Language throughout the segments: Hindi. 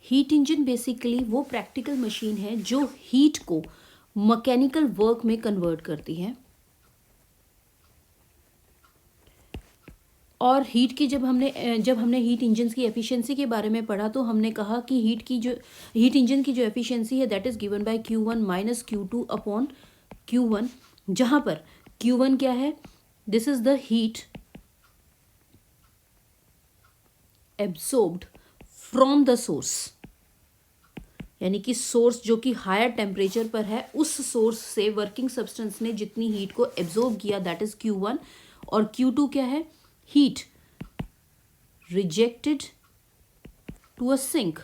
हीट इंजन बेसिकली वो प्रैक्टिकल मशीन है जो हीट को मैकेनिकल वर्क में कन्वर्ट करती है। और हीट की जब हमने हीट इंजन्स की एफिशिएंसी के बारे में पढ़ा तो हमने कहा कि हीट इंजन की जो एफिशिएंसी है that is given bye Q1 minus Q2 upon Q1, जहां पर Q1 क्या है, this is the heat absorbed from the source, यानी कि सोर्स जो कि हायर टेम्परेचर पर है उस सोर्स से वर्किंग सब्सटेंस ने जितनी हीट को एब्जॉर्ब किया दैट इज Q1, और Q2 क्या है, heat rejected to a sink.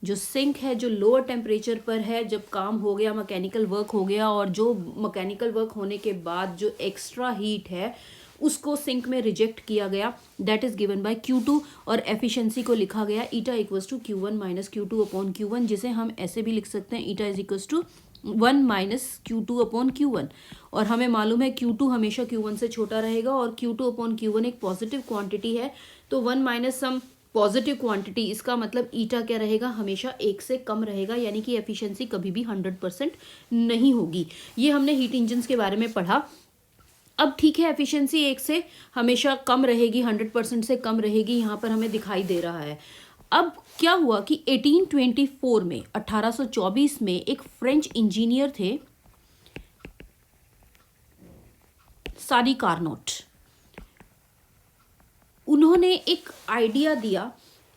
जो सिंक है जो लोअर टेम्परेचर पर है, जब काम हो गया मैकेनिकल वर्क हो गया, और जो मैकेनिकल वर्क होने के बाद जो एक्स्ट्रा हीट है उसको सिंक में रिजेक्ट किया गया that is given bye Q2, और एफिशिएंसी को लिखा गया eta equals to Q1 minus Q2 upon Q1, जिसे हम ऐसे भी लिख सकते हैं eta is equals to 1 minus Q2 upon Q1। और हमें मालूम है Q2 हमेशा Q1 से छोटा रहेगा और Q2 अपॉन Q1 एक पॉजिटिव क्वांटिटी है, तो 1 माइनस सम पॉजिटिव क्वांटिटी, इसका मतलब ईटा क्या रहेगा, हमेशा 1 से कम रहेगा, यानी कि एफिशिएंसी कभी भी 100% नहीं होगी। ये हमने हीट इंजन्स के बारे में पढ़ा। अब ठीक है, एफिशिएंसी 1 से हमेशा कम रहेगी, 100% से कम रहेगी, यहाँ पर हमें दिखाई दे रहा है। अब क्या हुआ कि 1824 में 1824 में एक फ्रेंच इंजीनियर थे सादी कार्नोट, उन्होंने एक आइडिया दिया,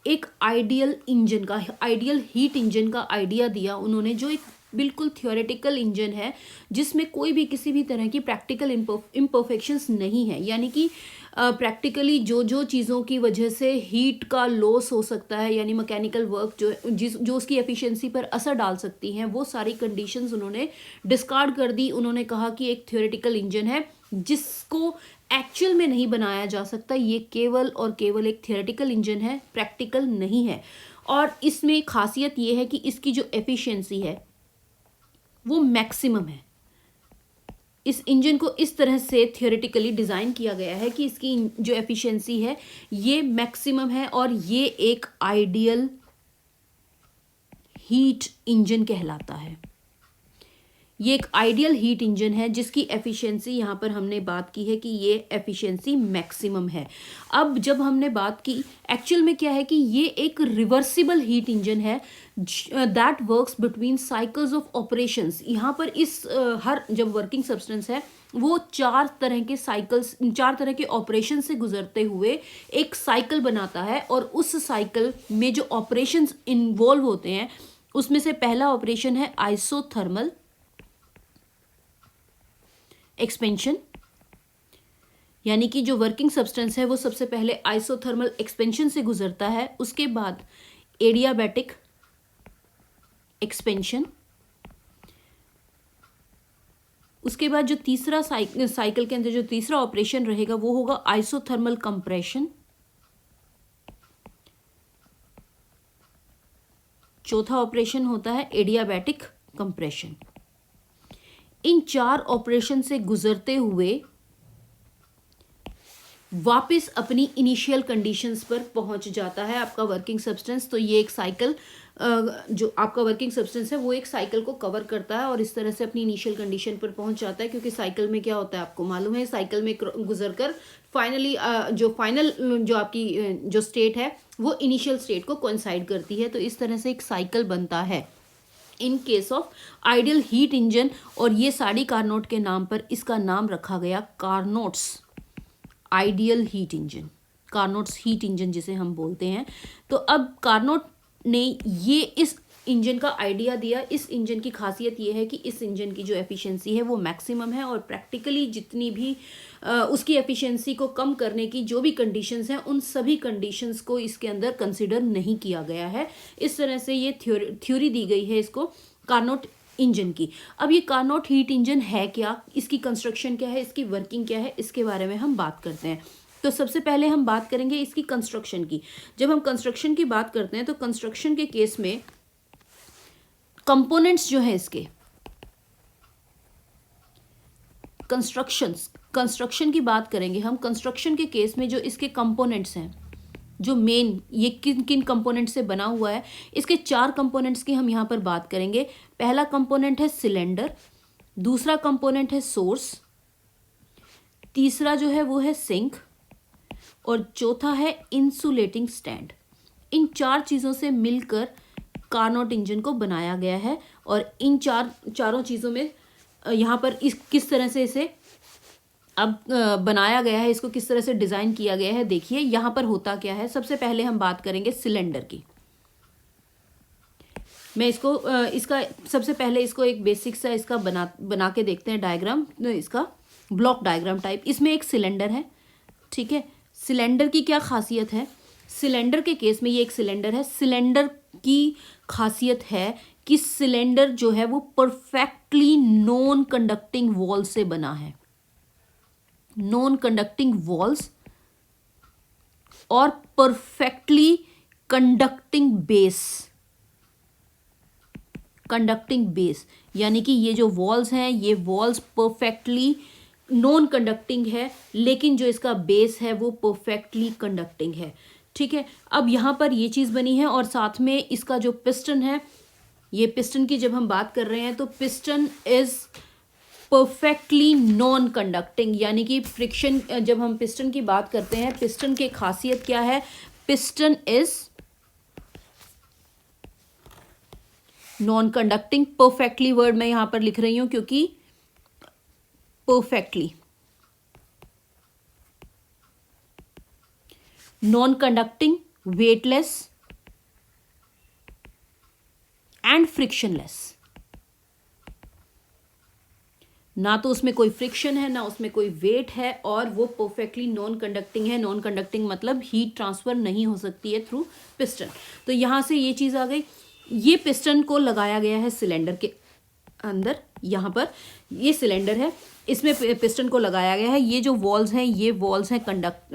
एक आइडियल इंजन का, आइडियल हीट इंजन का आइडिया दिया उन्होंने, जो एक बिल्कुल थियोरेटिकल इंजन है जिसमें कोई भी किसी भी तरह की प्रैक्टिकल इम्परफेक्शंस नहीं है, यानी कि प्रैक्टिकली जो चीज़ों की वजह से हीट का लॉस हो सकता है, यानी मैकेनिकल वर्क जो उसकी एफिशिएंसी पर असर डाल सकती हैं, वो सारी कंडीशंस उन्होंने डिस्कार्ड कर दी। उन्होंने कहा कि एक थियोरेटिकल इंजन है जिसको एक्चुअल में नहीं बनाया जा सकता, ये केवल और केवल एक थियोरेटिकल इंजन है, प्रैक्टिकल नहीं है। और इसमें खासियत ये है कि इसकी जो एफिशिएंसी है वो मैक्सिमम है। इस इंजन को इस तरह से थियोरेटिकली डिज़ाइन किया गया है कि इसकी जो एफिशिएंसी है ये मैक्सिमम है, और ये एक आइडियल हीट इंजन कहलाता है। ये एक आइडियल हीट इंजन है जिसकी एफिशिएंसी यहाँ पर हमने बात की है कि ये एफिशिएंसी मैक्सिमम है। अब जब हमने बात की एक्चुअल में क्या है कि ये एक रिवर्सिबल हीट इंजन है that works between cycles of operations. यहाँ पर इस हर जब वर्किंग सब्सटेंस है वो 4 तरह के साइकिल्स, 4 तरह के ऑपरेशन से गुजरते हुए एक साइकिल बनाता है, और उस साइकिल में जो ऑपरेशंस इन्वॉल्व होते हैं उसमें से पहला ऑपरेशन है आइसोथर्मल एक्सपेंशन, यानी कि जो वर्किंग सब्सटेंस है वो सबसे पहले आइसोथर्मल एक्सपेंशन से गुजरता है, उसके बाद एडियाबैटिक एक्सपेंशन, उसके बाद जो तीसरा साइकिल के अंदर जो तीसरा ऑपरेशन रहेगा वो होगा आइसोथर्मल कंप्रेशन, चौथा ऑपरेशन होता है एडियाबैटिक कंप्रेशन। इन 4 ऑपरेशन से गुजरते हुए वापस अपनी इनिशियल कंडीशंस पर पहुंच जाता है आपका वर्किंग सब्सटेंस। तो ये एक साइकिल, जो आपका वर्किंग सब्सटेंस है वो एक साइकिल को कवर करता है और इस तरह से अपनी इनिशियल कंडीशन पर पहुंच जाता है, क्योंकि साइकिल में क्या होता है आपको मालूम है, साइकिल में गुजरकर फाइनली जो फाइनल जो आपकी जो स्टेट है वो इनिशियल स्टेट को कोइंसाइड करती है। तो इस तरह से एक साइकिल बनता है इन case of ideal heat engine, और ये सादी कार्नोट के नाम पर इसका नाम रखा गया Carnot's ideal heat engine, Carnot's heat engine जिसे हम बोलते हैं। तो अब कार्नोट ने ये इस इंजन का आइडिया दिया। इस इंजन की खासियत ये है कि इस इंजन की जो एफिशिएंसी है वो मैक्सिमम है, और प्रैक्टिकली जितनी भी उसकी एफिशिएंसी को कम करने की जो भी कंडीशंस हैं उन सभी कंडीशंस को इसके अंदर कंसिडर नहीं किया गया है। इस तरह से ये थ्योरी दी गई है इसको कार्नोट इंजन की। अब ये कार्नोट हीट इंजन है क्या, इसकी कंस्ट्रक्शन क्या है, इसकी वर्किंग क्या है, इसके बारे में हम बात करते हैं। तो सबसे पहले हम बात करेंगे इसकी कंस्ट्रक्शन की। जब हम कंस्ट्रक्शन की बात करते हैं तो कंस्ट्रक्शन के केस में कंपोनेंट्स जो है इसके, कंस्ट्रक्शन की बात करेंगे हम। कंस्ट्रक्शन के केस में जो इसके कंपोनेंट्स हैं जो मेन ये किन किन कंपोनेंट से बना हुआ है, इसके 4 कंपोनेंट्स की हम यहाँ पर बात करेंगे। पहला कंपोनेंट है सिलेंडर, दूसरा कंपोनेंट है सोर्स, तीसरा जो है वो है सिंक, और चौथा है इंसुलेटिंग स्टैंड। इन 4 चीज़ों से मिलकर कार्नोट इंजन को बनाया गया है। और इन चारों चीज़ों में यहाँ पर इस किस तरह से इसे अब बनाया गया है, इसको किस तरह से डिज़ाइन किया गया है, देखिए यहाँ पर होता क्या है। सबसे पहले हम बात करेंगे सिलेंडर की। मैं इसको इसका सबसे पहले इसको एक बेसिक सा इसका बना के देखते हैं डायग्राम, इसका ब्लॉक डायग्राम टाइप। इसमें एक सिलेंडर है, ठीक है। सिलेंडर की क्या खासियत है? सिलेंडर के केस में ये एक सिलेंडर है। सिलेंडर की खासियत है कि सिलेंडर जो है वो परफेक्टली नॉन कंडक्टिंग वॉल से बना है। नॉन कंडक्टिंग वॉल्स और perfectly conducting base. Conducting base यानी कि ये जो वॉल्स हैं, ये वॉल्स परफेक्टली नॉन कंडक्टिंग है, लेकिन जो इसका बेस है वो परफेक्टली कंडक्टिंग है, ठीक है। अब यहाँ पर ये चीज़ बनी है, और साथ में इसका जो पिस्टन है, ये पिस्टन की जब हम बात कर रहे हैं तो piston is perfectly non conducting, यानी कि फ्रिक्शन, जब हम पिस्टन की बात करते हैं, पिस्टन की खासियत क्या है? Piston is non conducting. Perfectly word मैं यहां पर लिख रही हूं क्योंकि perfectly non conducting, weightless and frictionless. ना तो उसमें कोई फ्रिक्शन है, ना उसमें कोई वेट है, और वो परफेक्टली नॉन कंडक्टिंग है। नॉन कंडक्टिंग मतलब हीट ट्रांसफर नहीं हो सकती है थ्रू पिस्टन। तो यहाँ से ये चीज़ आ गई। ये पिस्टन को लगाया गया है सिलेंडर के अंदर। यहाँ पर ये सिलेंडर है, इसमें पिस्टन को लगाया गया है। ये जो वॉल्स हैं, ये वॉल्स हैं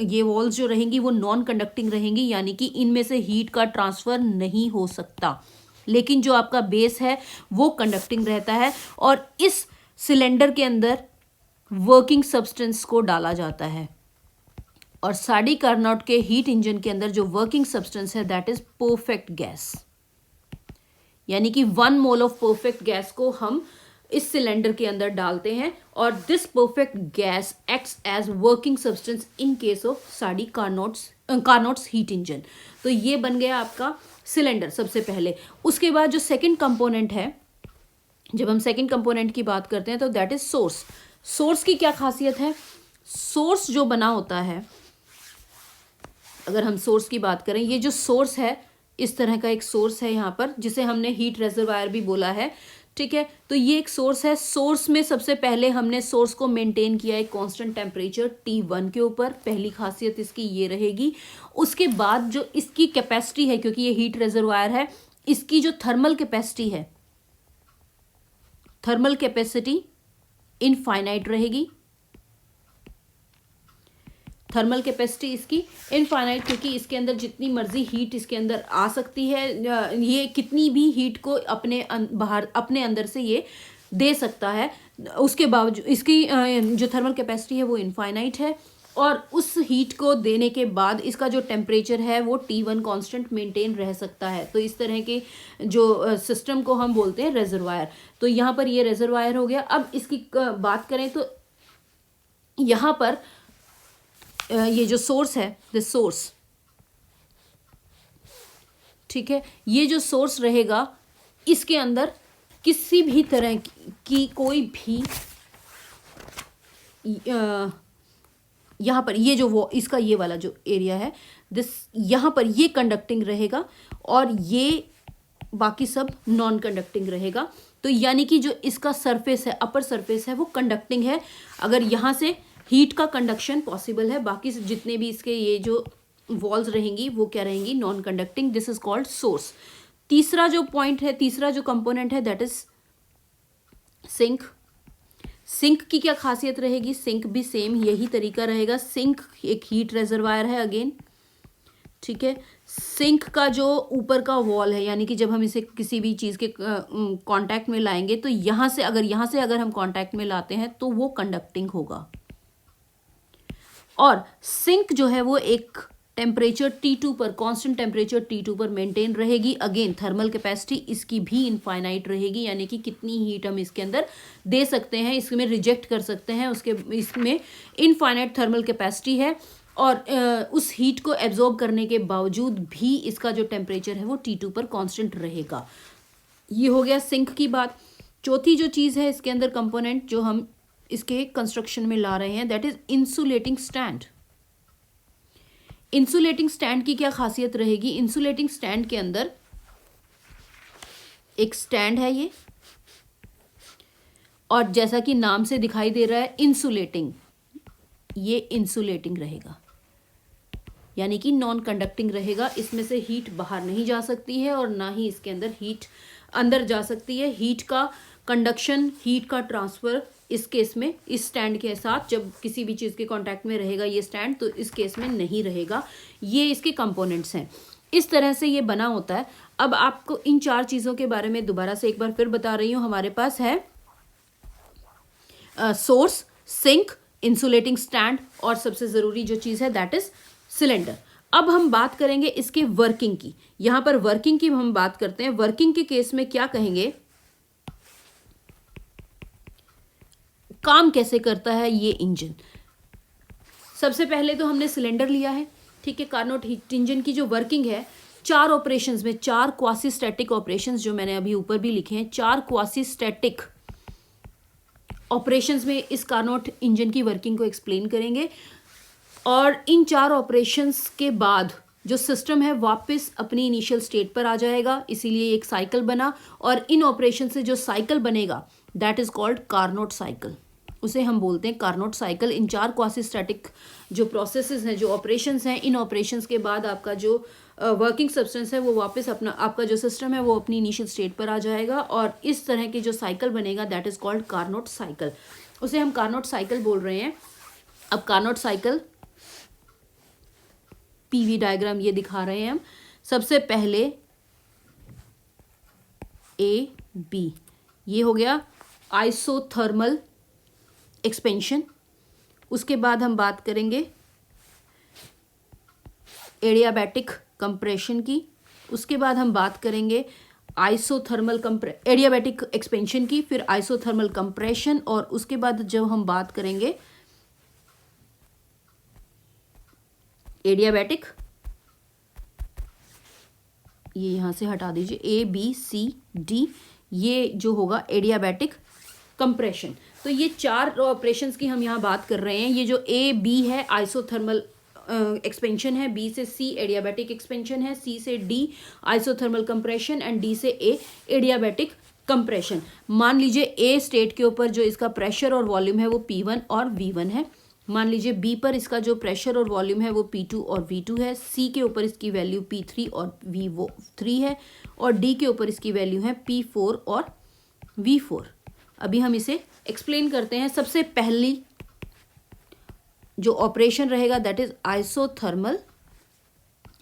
ये वॉल्स जो रहेंगी वो नॉन कंडक्टिंग रहेंगी, यानी कि इनमें से हीट का ट्रांसफ़र नहीं हो सकता। लेकिन जो आपका बेस है वो कंडक्टिंग रहता है, और इस सिलेंडर के अंदर वर्किंग सब्सटेंस को डाला जाता है। और साडी कार्नोट के हीट इंजन के अंदर जो वर्किंग सब्सटेंस है दैट इज परफेक्ट गैस, यानी कि 1 मोल ऑफ परफेक्ट गैस को हम इस सिलेंडर के अंदर डालते हैं, और this perfect gas acts as working substance in case of Sadi Carnot's heat engine. तो ये बन गया आपका सिलेंडर सबसे पहले। उसके बाद जो सेकंड कंपोनेंट है, जब हम सेकंड कंपोनेंट की बात करते हैं तो दैट इज सोर्स। सोर्स की क्या खासियत है? सोर्स जो बना होता है, अगर हम सोर्स की बात करें, ये जो सोर्स है इस तरह का एक सोर्स है यहाँ पर, जिसे हमने हीट रेजर्वायर भी बोला है, ठीक है। तो ये एक सोर्स है। सोर्स में सबसे पहले हमने सोर्स को मेंटेन किया एक कांस्टेंट टेम्परेचर T1 के ऊपर। पहली खासियत इसकी ये रहेगी। उसके बाद जो इसकी कैपेसिटी है, क्योंकि ये हीट रेजर्वायर है, इसकी जो थर्मल कैपेसिटी है, थर्मल कैपेसिटी इनफाइनाइट रहेगी। थर्मल कैपेसिटी इसकी इनफाइनाइट, क्योंकि इसके अंदर जितनी मर्जी हीट इसके अंदर आ सकती है, ये कितनी भी हीट को बाहर अपने अंदर से ये दे सकता है। उसके बावजूद इसकी जो थर्मल कैपेसिटी है वो इनफाइनाइट है, और उस हीट को देने के बाद इसका जो टेम्परेचर है वो T1 कांस्टेंट मेंटेन रह सकता है। तो इस तरह के जो सिस्टम को हम बोलते हैं रेजर्वायर। तो यहाँ पर ये रेजर्वायर हो गया। अब इसकी बात करें तो यहाँ पर ये जो सोर्स है, दिस सोर्स, ठीक है, ये जो सोर्स रहेगा, इसके अंदर किसी भी तरह की कोई भी यहाँ पर ये जो वो इसका ये वाला जो एरिया है दिस, यहाँ पर ये कंडक्टिंग रहेगा, और ये बाकी सब नॉन कंडक्टिंग रहेगा। तो यानी कि जो इसका सरफेस है, अपर सरफेस है, वो कंडक्टिंग है। अगर यहाँ से हीट का कंडक्शन पॉसिबल है, बाकी जितने भी इसके ये जो वॉल्स रहेंगी वो क्या रहेंगी? Non conducting. This is called source. तीसरा जो पॉइंट है, तीसरा जो कंपोनेंट है दैट इज सिंक। सिंक की क्या खासियत रहेगी? सिंक भी सेम यही तरीका रहेगा। सिंक एक हीट रेजर्वायर है अगेन, ठीक है। सिंक का जो ऊपर का वॉल है, यानी कि जब हम इसे किसी भी चीज़ के कांटेक्ट में लाएंगे तो यहाँ से अगर हम कांटेक्ट में लाते हैं तो वो कंडक्टिंग होगा। और सिंक जो है वो एक टेम्परेचर T2 पर, कांस्टेंट टेम्परेचर T2 पर मेंटेन रहेगी। अगेन थर्मल कैपेसिटी इसकी भी इनफाइनाइट रहेगी, यानी कि कितनी हीट हम इसके अंदर दे सकते हैं, इसमें रिजेक्ट कर सकते हैं, उसके इसमें इनफाइनाइट थर्मल कैपेसिटी है। और उस हीट को एब्जॉर्ब करने के बावजूद भी इसका जो टेम्परेचर है वो T2 पर कांस्टेंट रहेगा। ये हो गया सिंक की बात। चौथी जो चीज़ है इसके अंदर कंपोनेंट जो हम इसके कंस्ट्रक्शन में ला रहे हैं, that is insulating stand. Insulating stand की क्या खासियत रहेगी? इंसुलेटिंग स्टैंड के अंदर एक स्टैंड है ये, और जैसा कि नाम से दिखाई दे रहा है इंसुलेटिंग, ये इंसुलेटिंग रहेगा, यानी कि नॉन कंडक्टिंग रहेगा। इसमें से हीट बाहर नहीं जा सकती है और ना ही इसके अंदर हीट अंदर जा सकती है। हीट का कंडक्शन, हीट का ट्रांसफर इस केस में, इस स्टैंड के साथ जब किसी भी चीज़ के कांटेक्ट में रहेगा ये स्टैंड, तो इस केस में नहीं रहेगा। ये इसके कंपोनेंट्स हैं, इस तरह से ये बना होता है। अब आपको इन चार चीज़ों के बारे में दोबारा से एक बार फिर बता रही हूँ। हमारे पास है सोर्स, सिंक, इंसुलेटिंग स्टैंड और सबसे ज़रूरी जो चीज़ है दैट इज सिलेंडर। अब हम बात करेंगे इसके वर्किंग की। यहाँ पर वर्किंग की हम बात करते हैं। वर्किंग के केस में क्या कहेंगे, काम कैसे करता है ये इंजन। सबसे पहले तो हमने सिलेंडर लिया है, ठीक है। कार्नोट हीट इंजन की जो वर्किंग है, चार ऑपरेशंस में, चार क्वासी स्टैटिक ऑपरेशंस जो मैंने अभी ऊपर भी लिखे हैं, चार क्वासी स्टैटिक ऑपरेशंस में इस कार्नोट इंजन की वर्किंग को एक्सप्लेन करेंगे। और इन चार ऑपरेशंस के बाद जो सिस्टम है वापस अपनी इनिशियल स्टेट पर आ जाएगा, इसीलिए एक साइकिल बना। और इन ऑपरेशन से जो साइकिल बनेगा that is called Carnot cycle, उसे हम बोलते हैं कार्नोट साइकिल। इन चार क्वासी स्टैटिक जो प्रोसेसेस हैं, जो ऑपरेशंस हैं, इन ऑपरेशंस के बाद आपका जो वर्किंग सब्सटेंस है वो वापस अपना, आपका जो सिस्टम है वो अपनी इनिशियल स्टेट पर आ जाएगा। और इस तरह की जो साइकिल बनेगा that is called Carnot cycle, उसे हम कार्नोट साइकिल बोल रहे हैं। अब कार्नोट साइकिल पीवी डायग्राम ये दिखा रहे हैं हम। सबसे पहले ए बी, ये हो गया आइसोथर्मल एक्सपेंशन। उसके बाद हम बात करेंगे एडियाबैटिक कंप्रेशन की। उसके बाद हम बात करेंगे एडियाबैटिक एक्सपेंशन की, फिर आइसोथर्मल कंप्रेशन, और उसके बाद जब हम बात करेंगे एडियाबैटिक, ये यहां से हटा दीजिए, ए बी सी डी, ये जो होगा एडियाबैटिक कंप्रेशन। तो ये चार ऑपरेशंस की हम यहाँ बात कर रहे हैं। ये जो ए बी है आइसोथर्मल एक्सपेंशन है, बी से सी एडियाबैटिक एक्सपेंशन है, सी से D isothermal compression and D से ए एडियाबैटिक कंप्रेशन। मान लीजिए ए स्टेट के ऊपर जो इसका प्रेशर और वॉल्यूम है वो P1 और V1 है। मान लीजिए बी पर इसका जो प्रेशर और वॉल्यूम है वो P2 और V2 है। सी के ऊपर इसकी वैल्यू P3 और V3 है, और डी के ऊपर इसकी वैल्यू है P4 और V4। अभी हम इसे एक्सप्लेन करते हैं। सबसे पहली जो ऑपरेशन रहेगा दैट इज आइसोथर्मल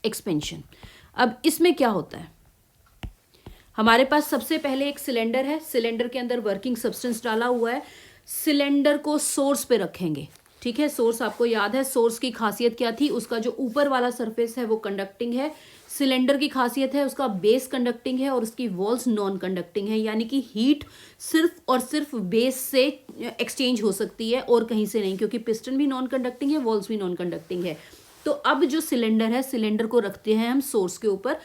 एक्सपेंशन। अब इसमें क्या होता है, हमारे पास सबसे पहले एक सिलेंडर है, सिलेंडर के अंदर वर्किंग सब्सटेंस डाला हुआ है। सिलेंडर को सोर्स पे रखेंगे, ठीक है। सोर्स आपको याद है, सोर्स की खासियत क्या थी, उसका जो ऊपर वाला सरफेस है वो कंडक्टिंग है। सिलेंडर की खासियत है उसका बेस कंडक्टिंग है और उसकी वॉल्स नॉन कंडक्टिंग है, यानी कि हीट सिर्फ और सिर्फ बेस से एक्सचेंज हो सकती है और कहीं से नहीं, क्योंकि पिस्टन भी नॉन कंडक्टिंग है, वॉल्स भी नॉन कंडक्टिंग है। तो अब जो सिलेंडर है, सिलेंडर को रखते हैं हम सोर्स के ऊपर।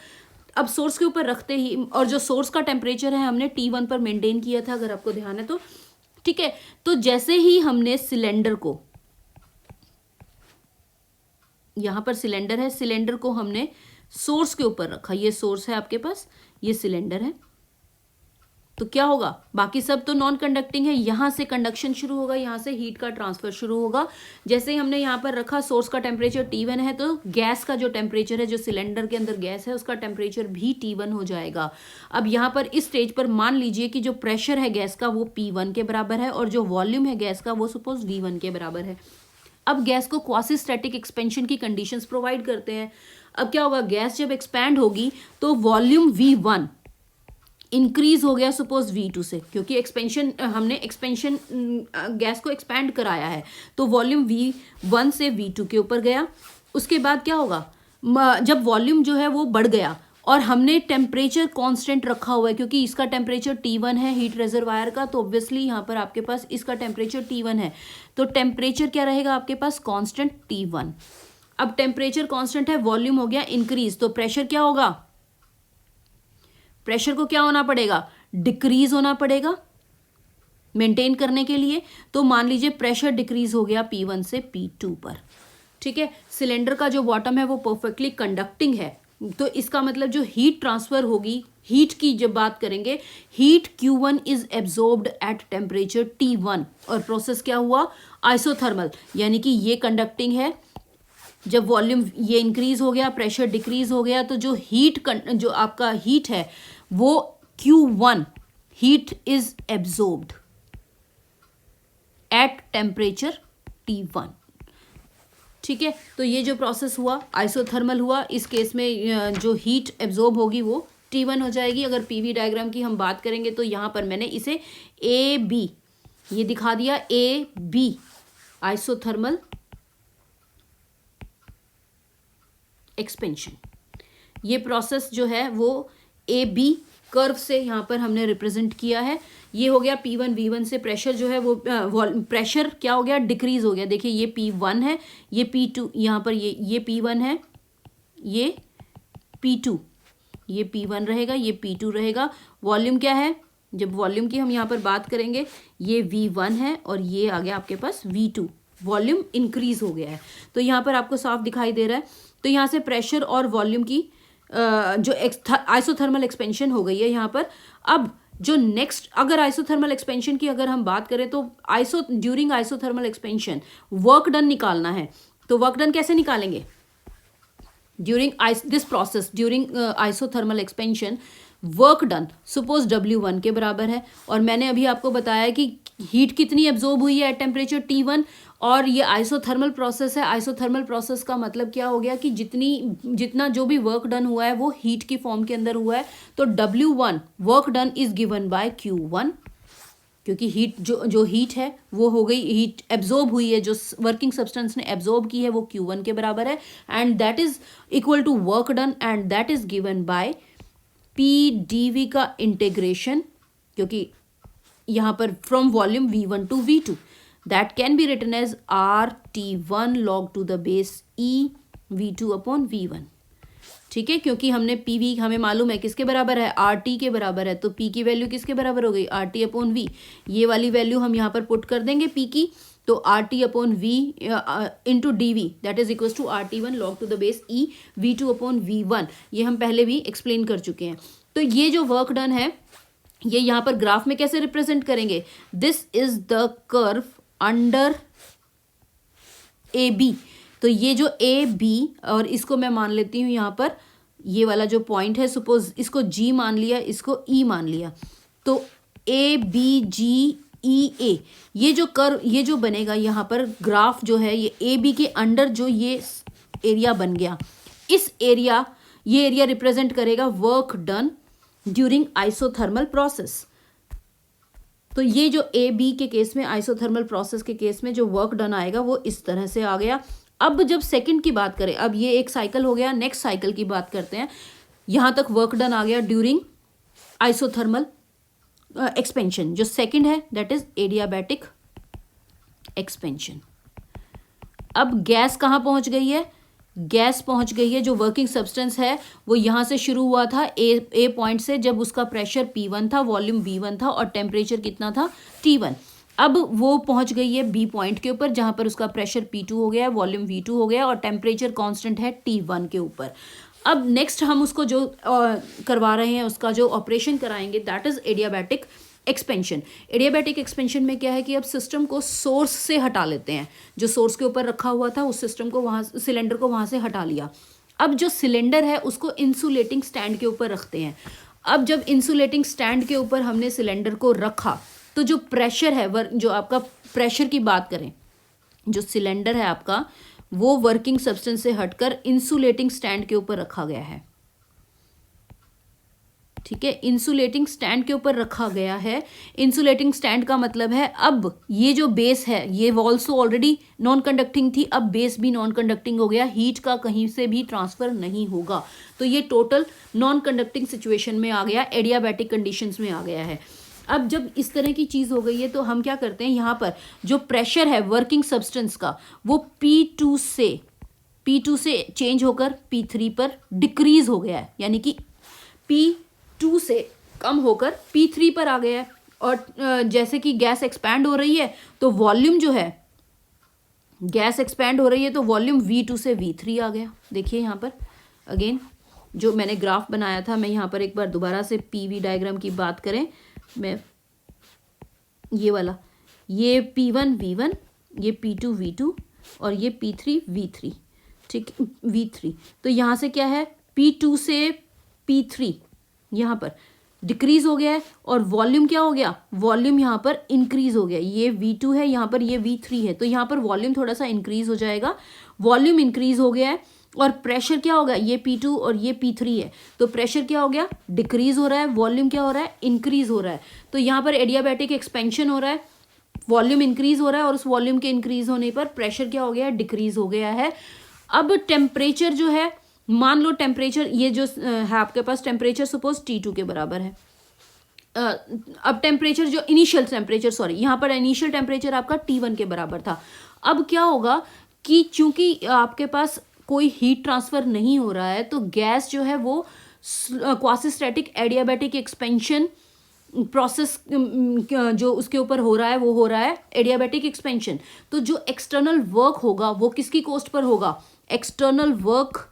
अब सोर्स के ऊपर रखते ही, और जो सोर्स का टेम्परेचर है हमने T1 पर मेंटेन किया था, अगर आपको ध्यान है तो, ठीक है। तो जैसे ही हमने सिलेंडर को, यहां पर सिलेंडर है, सिलेंडर को हमने सोर्स के ऊपर रखा, ये सोर्स है आपके पास, ये सिलेंडर है, तो क्या होगा, बाकी सब तो नॉन कंडक्टिंग है, यहां से कंडक्शन शुरू होगा, यहां से हीट का ट्रांसफर शुरू होगा। जैसे ही हमने यहां पर रखा, सोर्स का टेम्परेचर T1 है, तो गैस का जो टेम्परेचर है, जो सिलेंडर के अंदर गैस है, उसका टेम्परेचर भी T1 हो जाएगा। अब यहां पर इस स्टेज पर मान लीजिए कि जो प्रेशर है गैस का वो P1 के बराबर है, और जो वॉल्यूम है गैस का वो सपोज V1 के बराबर है। अब गैस को क्वासी स्टैटिक एक्सपेंशन की कंडीशंस प्रोवाइड करते हैं। अब क्या होगा, गैस जब एक्सपैंड होगी तो वॉल्यूम V1 इंक्रीज हो गया सपोज V2 से, क्योंकि एक्सपेंशन, हमने एक्सपेंशन गैस को एक्सपैंड कराया है, तो वॉल्यूम V1 से V2 के ऊपर गया। उसके बाद क्या होगा, जब वॉल्यूम जो है वो बढ़ गया और हमने टेम्परेचर कांस्टेंट रखा हुआ है, क्योंकि इसका टेम्परेचर T1 है हीट रिजर्वायर का, तो ऑब्वियसली यहाँ पर आपके पास इसका टेम्परेचर T1 है, तो टेम्परेचर क्या रहेगा आपके पास, कांस्टेंट T1। अब टेम्परेचर कांस्टेंट है, वॉल्यूम हो गया इंक्रीज, तो प्रेशर क्या होगा, प्रेशर को क्या होना पड़ेगा, डिक्रीज होना पड़ेगा मेंटेन करने के लिए। तो मान लीजिए प्रेशर डिक्रीज हो गया P1 से P2 पर, ठीक है। सिलेंडर का जो बॉटम है वो परफेक्टली कंडक्टिंग है, तो इसका मतलब जो हीट ट्रांसफर होगी, हीट की जब बात करेंगे, heat Q1 is absorbed at temperature T1, और प्रोसेस क्या हुआ, आइसोथर्मल, यानी कि ये कंडक्टिंग है। जब वॉल्यूम ये इंक्रीज हो गया, प्रेशर डिक्रीज हो गया, तो जो जो आपका हीट है वो Q1 heat is absorbed at temperature T1, ठीक है। तो ये जो प्रोसेस हुआ आइसोथर्मल हुआ, इस केस में जो हीट एब्जॉर्ब होगी वो T1 हो जाएगी। अगर पीवी डायग्राम की हम बात करेंगे तो यहाँ पर मैंने इसे AB ये दिखा दिया, AB आइसोथर्मल एक्सपेंशन। ये प्रोसेस जो है वो AB कर्व से यहाँ पर हमने रिप्रेजेंट किया है। ये हो गया P1 V1 से प्रेशर जो है वो प्रेशर क्या हो गया, डिक्रीज हो गया। देखिए ये P1 है, ये P2, यहाँ पर ये P1 है, ये P2, ये P1 रहेगा, ये P2 रहेगा। वॉल्यूम क्या है, जब वॉल्यूम की हम यहाँ पर बात करेंगे, ये V1 है और ये आ गया आपके पास V2, वॉल्यूम इंक्रीज हो गया है। तो यहाँ पर आपको साफ दिखाई दे रहा है। तो यहाँ से प्रेशर और वॉल्यूम की जो आइसोथर्मल एक्सपेंशन हो गई है यहाँ पर। अब जो नेक्स्ट, अगर आइसोथर्मल एक्सपेंशन की अगर हम बात करें तो during isothermal expansion work done निकालना है। तो वर्क डन कैसे निकालेंगे, during this process, during isothermal expansion work done suppose W1 के बराबर है, और मैंने अभी आपको बताया कि हीट कितनी एब्जॉर्ब हुई है एट टेम्परेचर T1, और ये आइसोथर्मल प्रोसेस है। आइसोथर्मल प्रोसेस का मतलब क्या हो गया कि जितना जो भी वर्क डन हुआ है वो हीट की फॉर्म के अंदर हुआ है। तो W1 work done is given bye Q1, क्योंकि हीट जो हीट है वो हो गई, हीट एब्जॉर्ब हुई है, जो वर्किंग सब्सटेंस ने एब्जॉर्ब की है वो Q1 के बराबर है, and that is equal to work done, and that is given by PdV का इंटीग्रेशन, क्योंकि यहाँ पर from volume V1 to V2, that can be written as RT1 log to the base E V2 upon V1, ठीक है। क्योंकि हमने PV हमें मालूम है किसके बराबर है, RT के बराबर है, तो P की वैल्यू किसके बराबर हो गई, RT अपॉन V। ये वाली वैल्यू हम यहाँ पर पुट कर देंगे P की, तो RT upon V into DV that is equal to RT1 log to the base E V2 upon V1। ये हम पहले भी एक्सप्लेन कर चुके हैं। तो ये जो वर्क डन है ये यहाँ पर ग्राफ में कैसे रिप्रेजेंट करेंगे, this is the curve under AB। तो ये जो AB, और इसको मैं मान लेती हूँ यहाँ पर ये वाला जो पॉइंट है, सपोज इसको G मान लिया, इसको E मान लिया, तो ABGEA ये जो कर्व, ये जो बनेगा यहाँ पर ग्राफ जो है, ये AB के अंडर जो ये एरिया बन गया, इस एरिया, ये एरिया रिप्रेजेंट करेगा work done during isothermal process. तो ये जो AB के केस में, आइसोथर्मल प्रोसेस के केस में जो वर्क डन आएगा वो इस तरह से आ गया। अब जब सेकंड की बात करें, अब ये एक साइकिल हो गया, नेक्स्ट साइकिल की बात करते हैं। यहाँ तक वर्क डन आ गया ड्यूरिंग आइसोथर्मल एक्सपेंशन। जो सेकंड है दैट इज एडियाबैटिक एक्सपेंशन। अब गैस कहाँ पहुँच गई है, गैस पहुंच गई है, जो वर्किंग सब्सटेंस है वो यहाँ से शुरू हुआ था ए पॉइंट से, जब उसका प्रेशर P1 था, वॉल्यूम V1 था और टेम्परेचर कितना था T1। अब वो पहुंच गई है B पॉइंट के ऊपर, जहाँ पर उसका प्रेशर P2 हो गया है, वॉल्यूम V2 हो गया और टेम्परेचर कांस्टेंट है T1 के ऊपर। अब नेक्स्ट हम उसको जो करवा रहे हैं, उसका जो ऑपरेशन कराएंगे that is adiabatic expansion. Adiabatic expansion में क्या है कि अब सिस्टम को सोर्स से हटा लेते हैं, जो सोर्स के ऊपर रखा हुआ था उस सिस्टम को, वहाँ सिलेंडर को वहाँ से हटा लिया। अब जो सिलेंडर है उसको इंसुलेटिंग स्टैंड के ऊपर रखते हैं। अब जब इंसुलेटिंग स्टैंड के ऊपर हमने सिलेंडर को रखा, तो जो प्रेशर है, जो आपका प्रेशर की बात करें, जो सिलेंडर है आपका वो वर्किंग सब्सटेंस से हटकर इंसुलेटिंग स्टैंड के ऊपर रखा गया है। ठीक है, इंसुलेटिंग स्टैंड के ऊपर रखा गया है। इंसुलेटिंग स्टैंड का मतलब है अब ये जो बेस है, ये वॉल्स तो ऑलरेडी नॉन कंडक्टिंग थी, अब बेस भी नॉन कंडक्टिंग हो गया, हीट का कहीं से भी ट्रांसफर नहीं होगा, तो ये टोटल नॉन कंडक्टिंग सिचुएशन में आ गया, एडियाबैटिक कंडीशंस में आ गया है। अब जब इस तरह की चीज़ हो गई है तो हम क्या करते हैं, यहाँ पर जो प्रेशर है वर्किंग सब्सटेंस का वो P2 से चेंज होकर P3 पर डिक्रीज हो गया है, यानी कि P2 से कम होकर P3 पर आ गया है। और जैसे कि गैस एक्सपैंड हो रही है तो वॉल्यूम जो है, गैस एक्सपैंड हो रही है तो वॉल्यूम V2 से V3 आ गया। देखिए यहाँ पर अगेन जो मैंने ग्राफ बनाया था, मैं यहाँ पर एक बार दोबारा से PV डायग्राम की बात करें, मैं ये वाला, ये P1 V1, ये P2 V2 और ये P3 V3, ठीक, V3। तो यहाँ से क्या है, P2 से P3 यहाँ पर डिक्रीज हो गया है और वॉल्यूम क्या हो गया, वॉल्यूम यहाँ पर इंक्रीज हो गया। ये V2 है, यहाँ पर ये V3 है, तो यहाँ पर वॉल्यूम थोड़ा सा इंक्रीज हो जाएगा, वॉल्यूम इंक्रीज हो गया है। और प्रेशर क्या होगा, ये P2 और ये P3 है, तो प्रेशर क्या हो गया, डिक्रीज हो रहा है, वॉल्यूम क्या हो रहा है, इंक्रीज हो रहा है। तो यहाँ पर एडियाबैटिक एक्सपेंशन हो रहा है, वॉल्यूम इंक्रीज हो रहा है और उस वॉल्यूम के इंक्रीज होने पर प्रेशर क्या हो गया है, डिक्रीज हो गया है। अब टेम्परेचर जो है, मान लो टेम्परेचर ये जो है आपके पास, टेम्परेचर सपोज T2 के बराबर है। अब टेम्परेचर जो इनिशियल टेम्परेचर, सॉरी यहाँ पर इनिशियल टेम्परेचर आपका T1 के बराबर था। अब क्या होगा कि चूंकि आपके पास कोई हीट ट्रांसफर नहीं हो रहा है तो गैस जो है वो क्वासीस्टैटिक एडियाबैटिक एक्सपेंशन प्रोसेस जो उसके ऊपर हो रहा है वो हो रहा है एडियाबैटिक एक्सपेंशन। तो जो एक्सटर्नल वर्क होगा वो किसकी कॉस्ट पर होगा, एक्सटर्नल वर्क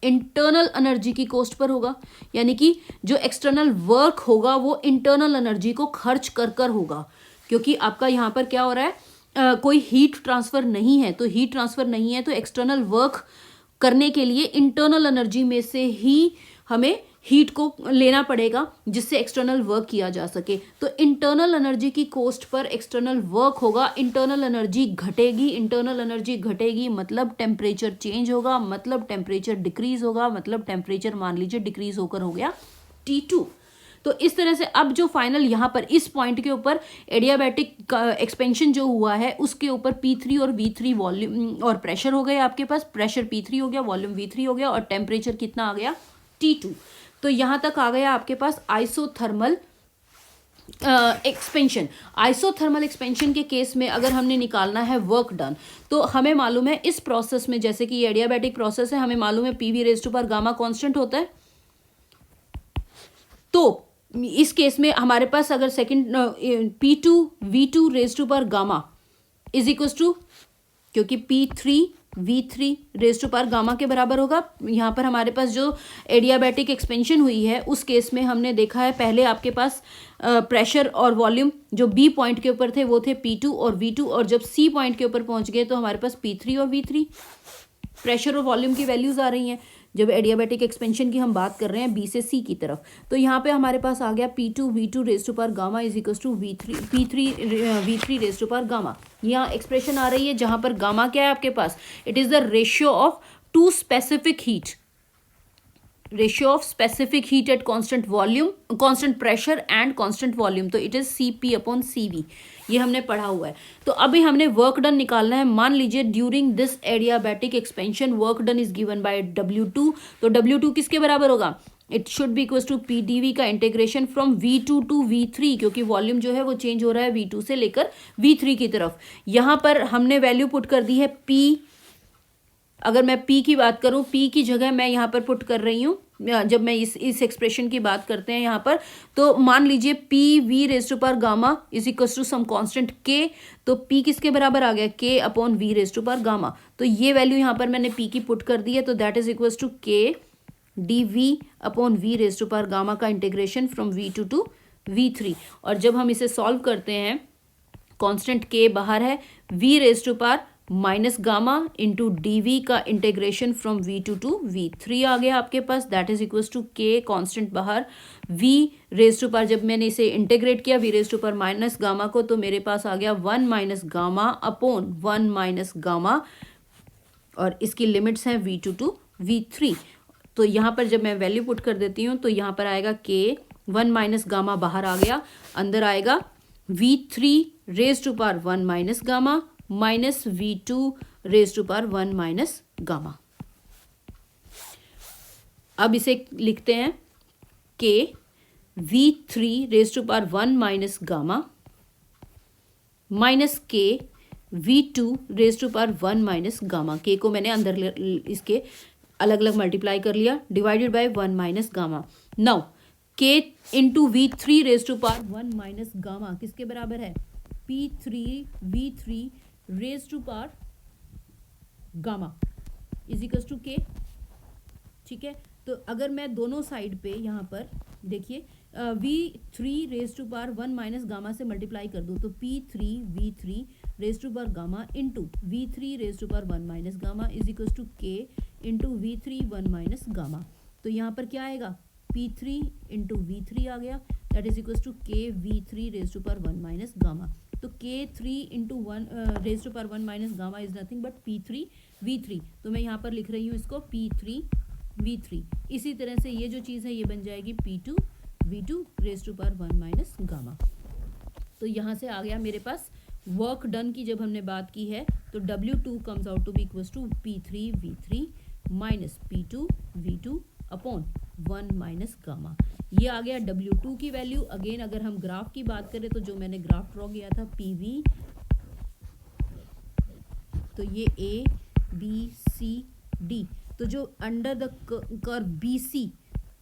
इंटरनल एनर्जी की कॉस्ट पर होगा, यानी कि जो एक्सटर्नल वर्क होगा वो इंटरनल एनर्जी को खर्च कर कर होगा, क्योंकि आपका यहाँ पर क्या हो रहा है, कोई हीट ट्रांसफर नहीं है। तो हीट ट्रांसफर नहीं है तो एक्सटर्नल वर्क करने के लिए इंटरनल एनर्जी में से ही हमें हीट को लेना पड़ेगा जिससे एक्सटर्नल वर्क किया जा सके। तो इंटरनल एनर्जी की कॉस्ट पर एक्सटर्नल वर्क होगा, इंटरनल एनर्जी घटेगी, इंटरनल एनर्जी घटेगी मतलब टेम्परेचर चेंज होगा, मतलब टेम्परेचर डिक्रीज होगा, मतलब टेम्परेचर मान लीजिए डिक्रीज होकर हो गया T2। तो इस तरह से अब जो फाइनल यहाँ पर इस पॉइंट के ऊपर एडियाबैटिक एक्सपेंशन जो हुआ है उसके ऊपर P3 और V3 वॉल्यूम और प्रेशर हो गए आपके पास, प्रेशर P3 हो गया, वॉल्यूम V3 हो गया और टेम्परेचर कितना आ गया T2। तो यहाँ तक आ गया आपके पास आइसोथर्मल एक्सपेंशन। आइसोथर्मल एक्सपेंशन के केस में अगर हमने निकालना है वर्क डन, तो हमें मालूम है इस प्रोसेस में, जैसे कि एडियाबैटिक प्रोसेस है, हमें मालूम है PV raise to power gamma constant होता है। तो इस केस में हमारे पास अगर second P2 V2 raise to power gamma is equal to, क्योंकि P3 V3 raise to power gamma के बराबर होगा। यहाँ पर हमारे पास जो एडियाबैटिक एक्सपेंशन हुई है उस केस में हमने देखा है, पहले आपके पास प्रेशर और वॉल्यूम जो B पॉइंट के ऊपर थे वो थे P2 और V2, और जब C पॉइंट के ऊपर पहुँच गए तो हमारे पास P3 और V3 प्रेशर और वॉल्यूम की वैल्यूज आ रही हैं जब एडियाबैटिक एक्सपेंशन की हम बात कर रहे हैं B से C की तरफ। तो यहाँ पे हमारे पास आ गया P2 V2 raise to power gamma is equal to P3 V3 raise to power gamma. यहाँ एक्सप्रेशन आ रही है जहाँ पर गामा क्या है आपके पास, it is the ratio of two specific heat, ratio of specific heat at constant volume, constant pressure and constant volume. तो इट इज CP/CV, ये हमने पढ़ा हुआ है। तो अभी हमने वर्क डन निकालना है। मान लीजिए during this adiabatic expansion work done is given by W2। तो W2 किसके बराबर होगा, it should be equal to PdV का integration from V2 to V3, क्योंकि वॉल्यूम जो है वो चेंज हो रहा है V2 से लेकर V3 की तरफ। यहाँ पर हमने वैल्यू पुट कर दी है P। अगर मैं P की बात करूं, P की जगह मैं यहाँ पर पुट कर रही हूँ, जब मैं इस एक्सप्रेशन की बात करते हैं यहाँ पर, तो मान लीजिए PV raise to power gamma is equal to some constant K। तो P किसके बराबर आ गया, K/V rays to power gamma. तो ये वैल्यू यहाँ पर मैंने P की पुट कर दी है, तो that is equal to KdV/V raise to power gamma का integration from V2 to V3। और जब हम इसे सॉल्व करते हैं, कांस्टेंट K बाहर है, V raise to power minus gamma into DV का integration from V2 to V3 आ गया आपके पास, that is equal to K constant बाहर, V रेज़ टू पावर, जब मैंने इसे इंटीग्रेट किया V raise to power minus gamma को, तो मेरे पास आ गया 1 minus gamma upon 1 minus gamma, और इसकी लिमिट्स हैं V2 टू V3। तो यहाँ पर जब मैं वैल्यू पुट कर देती हूँ तो यहाँ पर आएगा के 1 माइनस गामा बाहर आ गया, अंदर आएगा V3 raise to power 1 minus gamma minus V2 raise to power 1 minus gamma. अब इसे लिखते हैं K V3 raise to power 1 minus gamma minus K V2 raise to power 1 minus gamma. K को मैंने अंदर इसके अलग अलग मल्टीप्लाई कर लिया, divided by 1 minus gamma. Now K into V3 raise to power 1 minus gamma किसके बराबर है? P3 V3 raise to power gamma is equals to K. ठीक है, तो अगर मैं दोनों साइड पे यहाँ पर देखिए V3 raise to power 1 minus gamma से मल्टीप्लाई कर दूँ तो P3 V3 raise to power gamma into V3 raise to power 1 minus gamma is equals to K into V3 1 minus gamma. तो यहाँ पर क्या आएगा? P3 इंटू V3 आ गया, that is equals to K V3 raise to power 1 minus gamma. तो K3 into 1 raise to power 1 minus gamma is nothing but P3 V3। तो मैं यहाँ पर लिख रही हूँ इसको P3 V3। इसी तरह से ये जो चीज़ है ये बन जाएगी P2 V2 raise to power 1 minus gamma. तो यहाँ से आ गया मेरे पास वर्क डन की जब हमने बात की है तो W2 comes out to be equals to P3 V3 minus P2 V2 upon 1 minus gamma. ये आ गया W2 की वैल्यू। अगेन अगर हम ग्राफ की बात करें तो जो मैंने ग्राफ ड्रॉ किया था PV, तो ये A B C D, तो जो अंडर द कर्व BC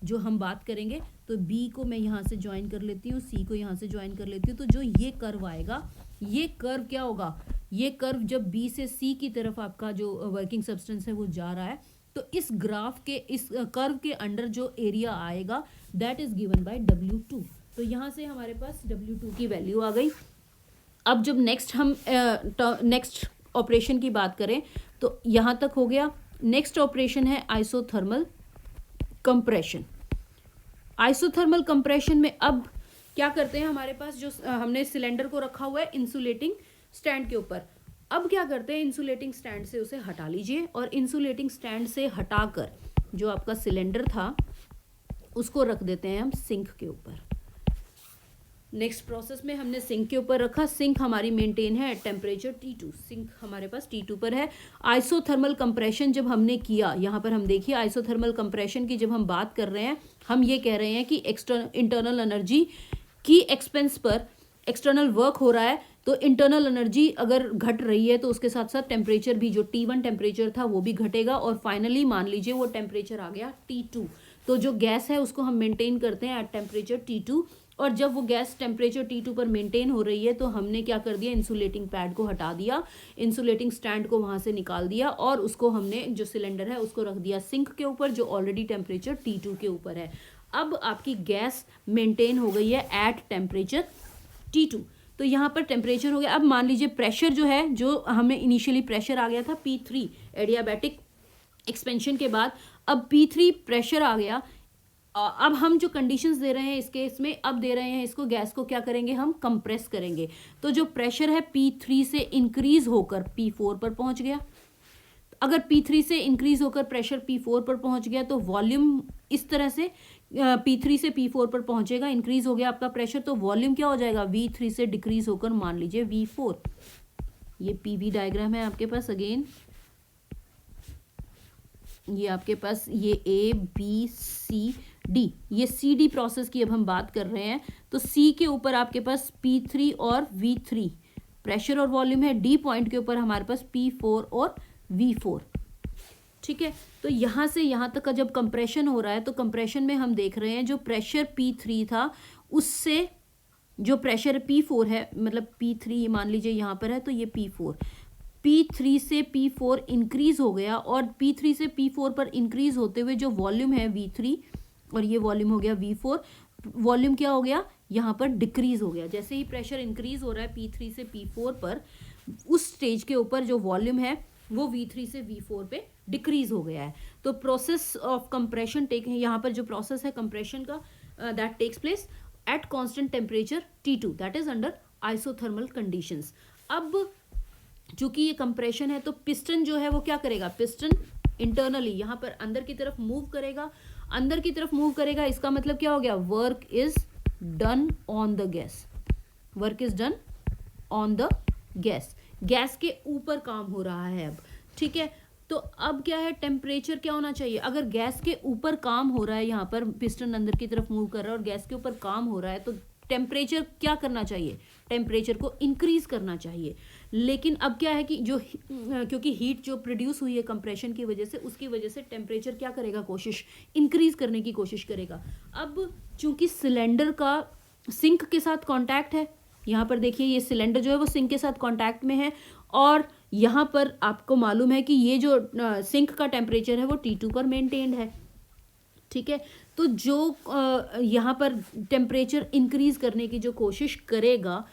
जो हम बात करेंगे तो B को मैं यहाँ से ज्वाइन कर लेती हूँ, C को यहाँ से ज्वाइन कर लेती हूँ। तो जो ये कर्व आएगा, ये कर्व क्या होगा? ये कर्व जब B से C की तरफ आपका जो वर्किंग सब्सटेंस है वो जा रहा है तो इस ग्राफ के इस कर्व के अंडर जो एरिया आएगा that is given by W2। तो यहाँ से हमारे पास W2 की वैल्यू आ गई। अब जब नेक्स्ट हम नेक्स्ट ऑपरेशन की बात करें तो यहाँ तक हो गया। नेक्स्ट ऑपरेशन है आइसोथर्मल कंप्रेशन। आइसोथर्मल कंप्रेशन में अब क्या करते हैं, हमारे पास जो हमने सिलेंडर को रखा हुआ है इंसुलेटिंग स्टैंड के ऊपर, अब क्या करते हैं इंसुलेटिंग स्टैंड से उसे हटा लीजिए और इंसुलेटिंग स्टैंड से हटाकर जो आपका सिलेंडर था उसको रख देते हैं हम सिंक के ऊपर। नेक्स्ट प्रोसेस में हमने सिंक के ऊपर रखा। सिंक हमारी मेंटेन है टेम्परेचर T2, सिंक हमारे पास T2 पर है। आइसोथर्मल कंप्रेशन जब हमने किया, यहाँ पर हम देखिए आइसोथर्मल कंप्रेशन की जब हम बात कर रहे हैं, हम ये कह रहे हैं कि इंटरनल एनर्जी की एक्सपेंस पर एक्सटर्नल वर्क हो रहा है, तो इंटरनल एनर्जी अगर घट रही है तो उसके साथ साथ टेम्परेचर भी, जो T1 टेम्परेचर था वो भी घटेगा और फाइनली मान लीजिए वो टेम्परेचर आ गया T2। तो जो गैस है उसको हम मेंटेन करते हैं एट टेम्परेचर T2, और जब वो गैस टेम्परेचर T2 पर मेंटेन हो रही है तो हमने क्या कर दिया, इंसुलेटिंग पैड को हटा दिया, इंसुलेटिंग स्टैंड को वहाँ से निकाल दिया और उसको हमने जो सिलेंडर है उसको रख दिया सिंक के ऊपर जो ऑलरेडी टेम्परेचर T2 के ऊपर है। अब आपकी गैस मेंटेन हो गई है एट टेम्परेचर T2। तो यहाँ पर टेम्परेचर हो गया। अब मान लीजिए प्रेशर जो है, जो हमें इनिशियली प्रेशर आ गया था P3 एडियाबैटिक एक्सपेंशन के बाद, अब P3 प्रेशर आ गया। अब हम जो कंडीशंस दे रहे हैं इस केस में, अब दे रहे हैं इसको, गैस को क्या करेंगे हम, कंप्रेस करेंगे। तो जो प्रेशर है P3 से इंक्रीज होकर P4 पर पहुंच गया। अगर P3 से इंक्रीज होकर प्रेशर P4 पर पहुंच गया तो वॉल्यूम इस तरह से P3 से P4 पर पहुंचेगा, इंक्रीज हो गया आपका प्रेशर, तो वॉल्यूम क्या हो जाएगा, V3 से डिक्रीज होकर मान लीजिए V4। ये PV डायग्राम है आपके पास। अगेन ये आपके पास ये A B C D, ये CD प्रोसेस की अब हम बात कर रहे हैं। तो C के ऊपर आपके पास P3 और V3 प्रेशर और वॉल्यूम है, D पॉइंट के ऊपर हमारे पास P4 और V4। ठीक है, तो यहाँ से यहाँ तक का जब कंप्रेशन हो रहा है तो कंप्रेशन में हम देख रहे हैं जो प्रेशर P3 था उससे जो प्रेशर P4 है, मतलब P3 मान लीजिए यहाँ पर है तो ये P3 से P4 इंक्रीज हो गया और P3 से P4 पर इंक्रीज होते हुए जो वॉल्यूम है V3 और ये वॉल्यूम हो गया V4, वॉल्यूम क्या हो गया यहाँ पर डिक्रीज हो गया। जैसे ही प्रेशर इंक्रीज हो रहा है P3 से P4 पर, उस स्टेज के ऊपर जो वॉल्यूम है वो V3 से V4 पे डिक्रीज हो गया है। तो प्रोसेस ऑफ कंप्रेशन यहाँ पर जो प्रोसेस है कंप्रेशन का that takes place at constant temperature T2, that is under isothermal conditions. अब चूंकि ये कंप्रेशन है तो पिस्टन जो है वो क्या करेगा, पिस्टन इंटरनली यहाँ पर अंदर की तरफ मूव करेगा, अंदर की तरफ मूव करेगा, इसका मतलब क्या हो गया, work is done on the gas, work is done on the gas, gas के ऊपर काम हो रहा है अब, ठीक है। तो अब क्या है, टेम्परेचर क्या होना चाहिए, अगर गैस के ऊपर काम हो रहा है, यहाँ पर पिस्टन अंदर की तरफ मूव कर रहा है और गैस के ऊपर काम हो रहा है, तो टेम्परेचर क्या करना चाहिए, टेम्परेचर को इंक्रीज करना चाहिए। लेकिन अब क्या है कि जो क्योंकि हीट जो प्रोड्यूस हुई है कंप्रेशन की वजह से, उसकी वजह से टेम्परेचर क्या करेगा, कोशिश इंक्रीज करने की कोशिश करेगा। अब चूंकि सिलेंडर का सिंक के साथ कांटेक्ट है, यहाँ पर देखिए ये सिलेंडर जो है वो सिंक के साथ कांटेक्ट में है, और यहाँ पर आपको मालूम है कि ये जो सिंक का टेम्परेचर है वो T2 पर मेंटेन्ड है, ठीक है। तो जो यहाँ पर टेम्परेचर इंक्रीज करने की जो कोशिश करेगा,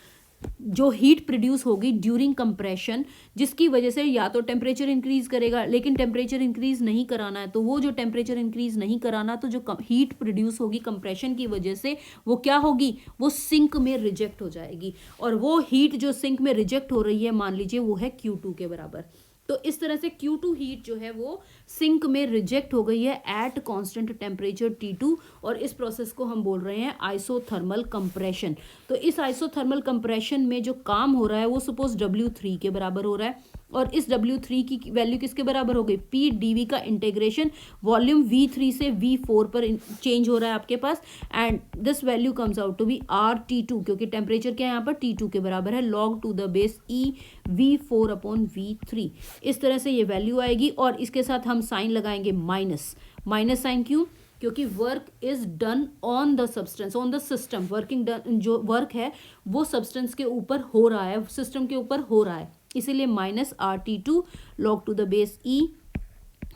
जो हीट प्रोड्यूस होगी ड्यूरिंग कंप्रेशन, जिसकी वजह से या तो टेम्परेचर इंक्रीज करेगा, लेकिन टेम्परेचर इंक्रीज नहीं कराना है, तो वो जो टेम्परेचर इंक्रीज नहीं कराना, तो जो हीट प्रोड्यूस होगी कंप्रेशन की वजह से, वो क्या होगी, वो सिंक में रिजेक्ट हो जाएगी, और वो हीट जो सिंक में रिजेक्ट हो रही है, मान लीजिए वो है Q2 के बराबर। तो इस तरह से Q2 हीट जो है वो सिंक में रिजेक्ट हो गई है एट कांस्टेंट टेम्परेचर T2, और इस प्रोसेस को हम बोल रहे हैं आइसोथर्मल कंप्रेशन। तो इस आइसोथर्मल कंप्रेशन में जो काम हो रहा है वो सपोज W3 के बराबर हो रहा है, और इस W3 की वैल्यू किसके बराबर हो गई, P dV का इंटीग्रेशन वॉल्यूम V3 से V4 पर चेंज हो रहा है आपके पास, and this value comes out to be RT2, क्योंकि टेम्परेचर क्या है यहाँ पर T2 के बराबर है, log to the base E V4 upon V3। इस तरह से ये वैल्यू आएगी, और इसके साथ हम साइन लगाएंगे माइनस, माइनस साइन क्यों, क्योंकि work is done on the substance, on the system, working done, जो वर्क है वो सब्सटेंस के ऊपर हो रहा है, सिस्टम के ऊपर हो रहा है, इसीलिए minus RT2 log to the base E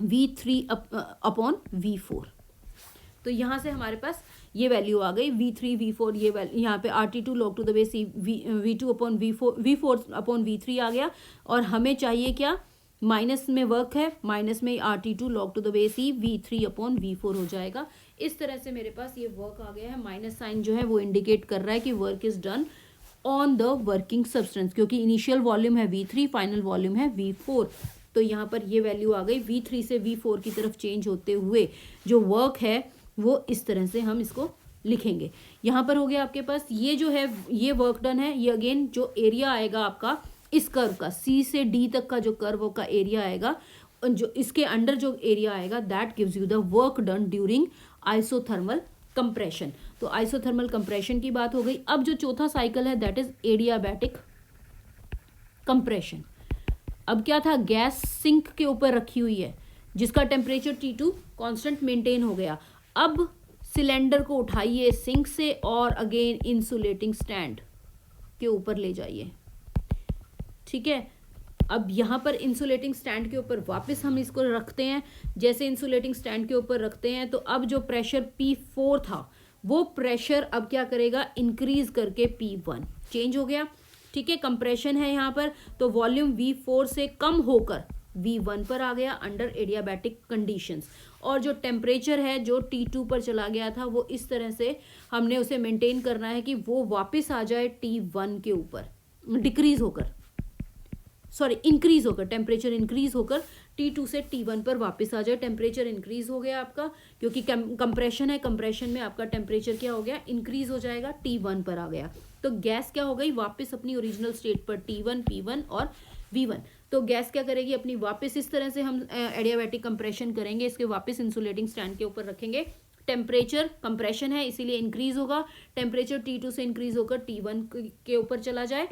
V3 upon V4। तो यहाँ से हमारे पास ये वैल्यू आ गई V3 V4, ये वैल्यू यहाँ पे RT2 log to the base E V2 upon V4 upon V3 आ गया, और हमें चाहिए क्या, माइनस में वर्क है, माइनस में RT2 log to the base E V3 upon V4 हो जाएगा। इस तरह से मेरे पास ये वर्क आ गया है, माइनस साइन जो है वो इंडिकेट कर रहा है कि work is done on the working substance, क्योंकि इनिशियल वॉल्यूम है V3, फाइनल वॉल्यूम है V4। तो यहाँ पर ये वैल्यू आ गई, V3 से V4 की तरफ चेंज होते हुए जो वर्क है वो इस तरह से हम इसको लिखेंगे। यहाँ पर हो गया आपके पास, ये जो है ये वर्क डन है, ये अगेन जो एरिया आएगा आपका इस कर्व का, C से D तक का जो कर्व का एरिया आएगा, जो इसके अंडर जो एरिया आएगा, that gives you the work done during isothermal compression. तो आइसोथर्मल कंप्रेशन की बात हो गई। अब जो चौथा साइकिल है दैट इज एडियाबैटिक कंप्रेशन। अब क्या था, गैस सिंक के ऊपर रखी हुई है जिसका टेम्परेचर T2 कांस्टेंट मेंटेन हो गया। अब सिलेंडर को उठाइए सिंक से और अगेन इंसुलेटिंग स्टैंड के ऊपर ले जाइए, ठीक है। अब यहाँ पर इंसुलेटिंग स्टैंड के ऊपर वापस हम इसको रखते हैं, जैसे इंसुलेटिंग स्टैंड के ऊपर रखते हैं तो अब जो प्रेशर P4 था वो प्रेशर अब क्या करेगा, इंक्रीज करके P1 चेंज हो गया, ठीक है। कंप्रेशन है यहाँ पर, तो वॉल्यूम V4 से कम होकर V1 पर आ गया अंडर एडियाबैटिक कंडीशंस, और जो टेम्परेचर है जो T2 पर चला गया था वो इस तरह से हमने उसे मेंटेन करना है कि वो वापस आ जाए T1 के ऊपर, डिक्रीज होकर, सॉरी इंक्रीज होकर, टेम्परेचर इंक्रीज होकर T2 से T1 पर वापस आ जाए। टेम्परेचर इंक्रीज हो गया आपका, क्योंकि कंप्रेशन है, कंप्रेशन में आपका टेम्परेचर क्या हो गया, इंक्रीज हो जाएगा, T1 पर आ गया। तो गैस क्या हो गई, वापस अपनी ओरिजिनल स्टेट पर T1, P1 और V1। तो गैस क्या करेगी, अपनी वापस इस तरह से हम एडियाबैटिक कंप्रेशन करेंगे, इसके वापस इंसुलेटिंग स्टैंड के ऊपर रखेंगे। टेम्परेचर कंप्रेशन है इसीलिए इंक्रीज होगा, टेम्परेचर T2 से इंक्रीज होकर T1 के ऊपर चला जाए,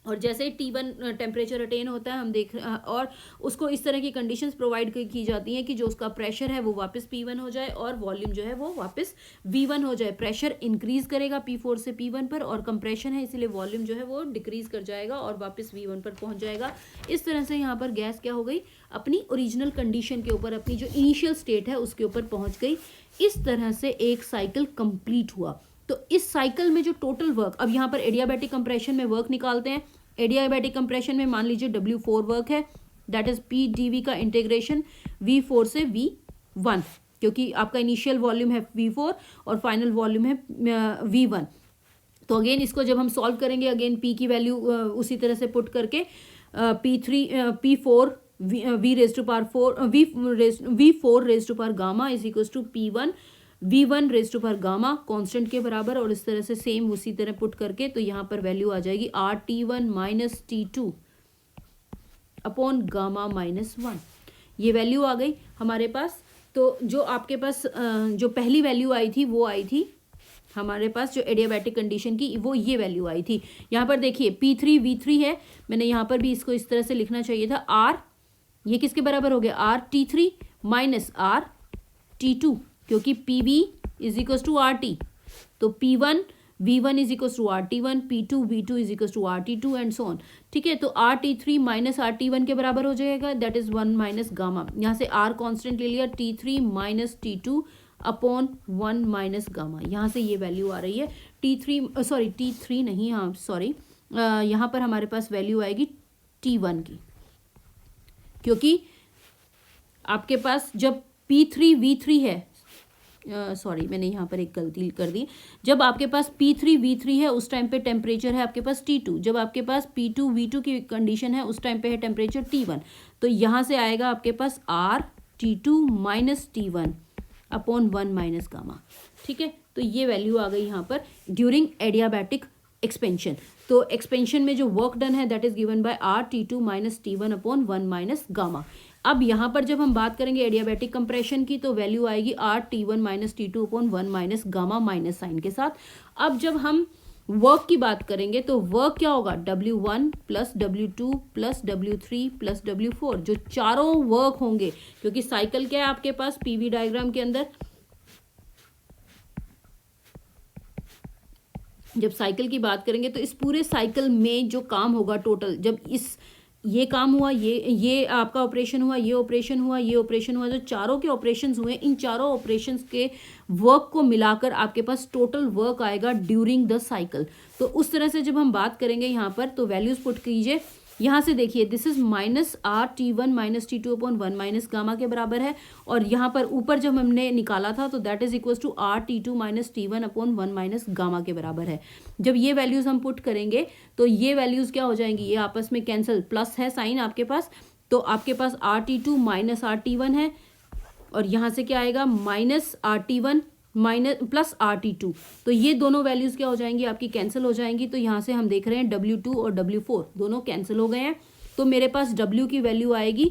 और जैसे ही T1 टेम्परेचर अटेन होता है हम देख और उसको इस तरह की कंडीशंस प्रोवाइड की जाती हैं कि जो उसका प्रेशर है वो वापस P1 हो जाए और वॉल्यूम जो है वो वापस V1 हो जाए। प्रेशर इंक्रीज करेगा P4 से P1 पर, और कंप्रेशन है इसीलिए वॉल्यूम जो है वो डिक्रीज कर जाएगा और वापस V1 पर पहुंच जाएगा। इस तरह से यहाँ पर गैस क्या हो गई, अपनी ओरिजिनल कंडीशन के ऊपर, अपनी जो इनिशियल स्टेट है उसके ऊपर पहुँच गई। इस तरह से एक साइकिल कंप्लीट हुआ। तो इस साइकिल में जो टोटल वर्क, अब यहाँ पर एडियाबैटिक कंप्रेशन में वर्क निकालते हैं। एडियाबैटिक कंप्रेशन में मान लीजिए W4 वर्क है, दैट इज P dV का इंटीग्रेशन V4 से V1, क्योंकि आपका इनिशियल वॉल्यूम है V4 और फाइनल वॉल्यूम है V1। तो अगेन इसको जब हम सॉल्व करेंगे, अगेन P की वैल्यू उसी तरह से पुट करके P4 V raise to power 4 V 4 raise to power gamma is equal to P1 V1 raise to power gamma constant के बराबर, और इस तरह से सेम उसी तरह पुट करके तो यहाँ पर वैल्यू आ जाएगी RT1 minus T2 upon gamma minus 1। ये वैल्यू आ गई हमारे पास। तो जो आपके पास जो पहली वैल्यू आई थी वो आई थी हमारे पास जो एडियाबैटिक कंडीशन की, वो ये वैल्यू आई थी। यहाँ पर देखिए P3 V3 है, मैंने यहाँ पर भी इसको इस तरह से लिखना चाहिए था R, ये किसके बराबर हो गया RT3 माइनस RT2, क्योंकि PV is equal to RT, तो P1 V1 is equal to RT1, P2 V2 is equal to RT2 and so on. ठीक है, तो RT3 माइनस RT1 के बराबर हो जाएगा, दैट इज 1 माइनस गामा। यहाँ से R कांस्टेंट ले लिया, T3 minus T2 upon 1 minus gamma. यहाँ से ये वैल्यू आ रही है T3 नहीं, हाँ सॉरी, यहाँ पर हमारे पास वैल्यू आएगी T1 की, क्योंकि आपके पास जब P3 V3 है, सॉरी मैंने यहाँ पर एक गलती कर दी, जब आपके पास P3 V3 है उस टाइम पे टेम्परेचर है आपके पास T2, जब आपके पास P2 V2 की कंडीशन है उस टाइम पे है टेम्परेचर T1, तो यहाँ से आएगा आपके पास RT2 minus T1 upon 1 minus gamma. ठीक है, तो ये वैल्यू आ गई यहाँ पर ड्यूरिंग एडियाबैटिक एक्सपेंशन। तो एक्सपेंशन में जो वर्क डन है that is given bye RT2 minus T1 upon 1 minus gamma. अब यहाँ पर जब हम बात करेंगे एडियाबैटिक कंप्रेशन की तो वैल्यू आएगी RT1 minus T2 upon 1 minus gamma minus sign के साथ। अब जब हम वर्क की बात करेंगे तो वर्क क्या होगा, W1 plus W2 plus W3 plus W4, जो चारों वर्क होंगे, क्योंकि साइकिल क्या है आपके पास PV डायग्राम के अंदर, जब साइकिल की बात करेंगे तो इस पूरे साइकिल में जो काम होगा टोटल, जब ये काम हुआ, ये आपका ऑपरेशन हुआ, ये ऑपरेशन हुआ, ये ऑपरेशन हुआ, जो चारों के ऑपरेशंस हुए, इन चारों ऑपरेशंस के वर्क को मिलाकर आपके पास टोटल वर्क आएगा ड्यूरिंग द साइकिल। तो उस तरह से जब हम बात करेंगे यहाँ पर तो वैल्यूज पुट कीजिए। यहाँ से देखिए this is minus RT1 minus T2 upon 1 minus gamma के बराबर है, और यहाँ पर ऊपर जब हमने निकाला था तो that is equal to RT2 minus T1 upon 1 minus gamma के बराबर है। जब ये वैल्यूज हम पुट करेंगे तो ये वैल्यूज क्या हो जाएंगी, ये आपस में कैंसिल, प्लस है साइन आपके पास, तो आपके पास RT2 माइनस RT1 है, और यहाँ से क्या आएगा minus RT1 minus plus RT2, तो ये दोनों वैल्यूज क्या हो जाएंगी आपकी कैंसिल हो जाएंगी। तो यहाँ से हम देख रहे हैं W2 और W4 दोनों कैंसिल हो गए हैं, तो मेरे पास W की वैल्यू आएगी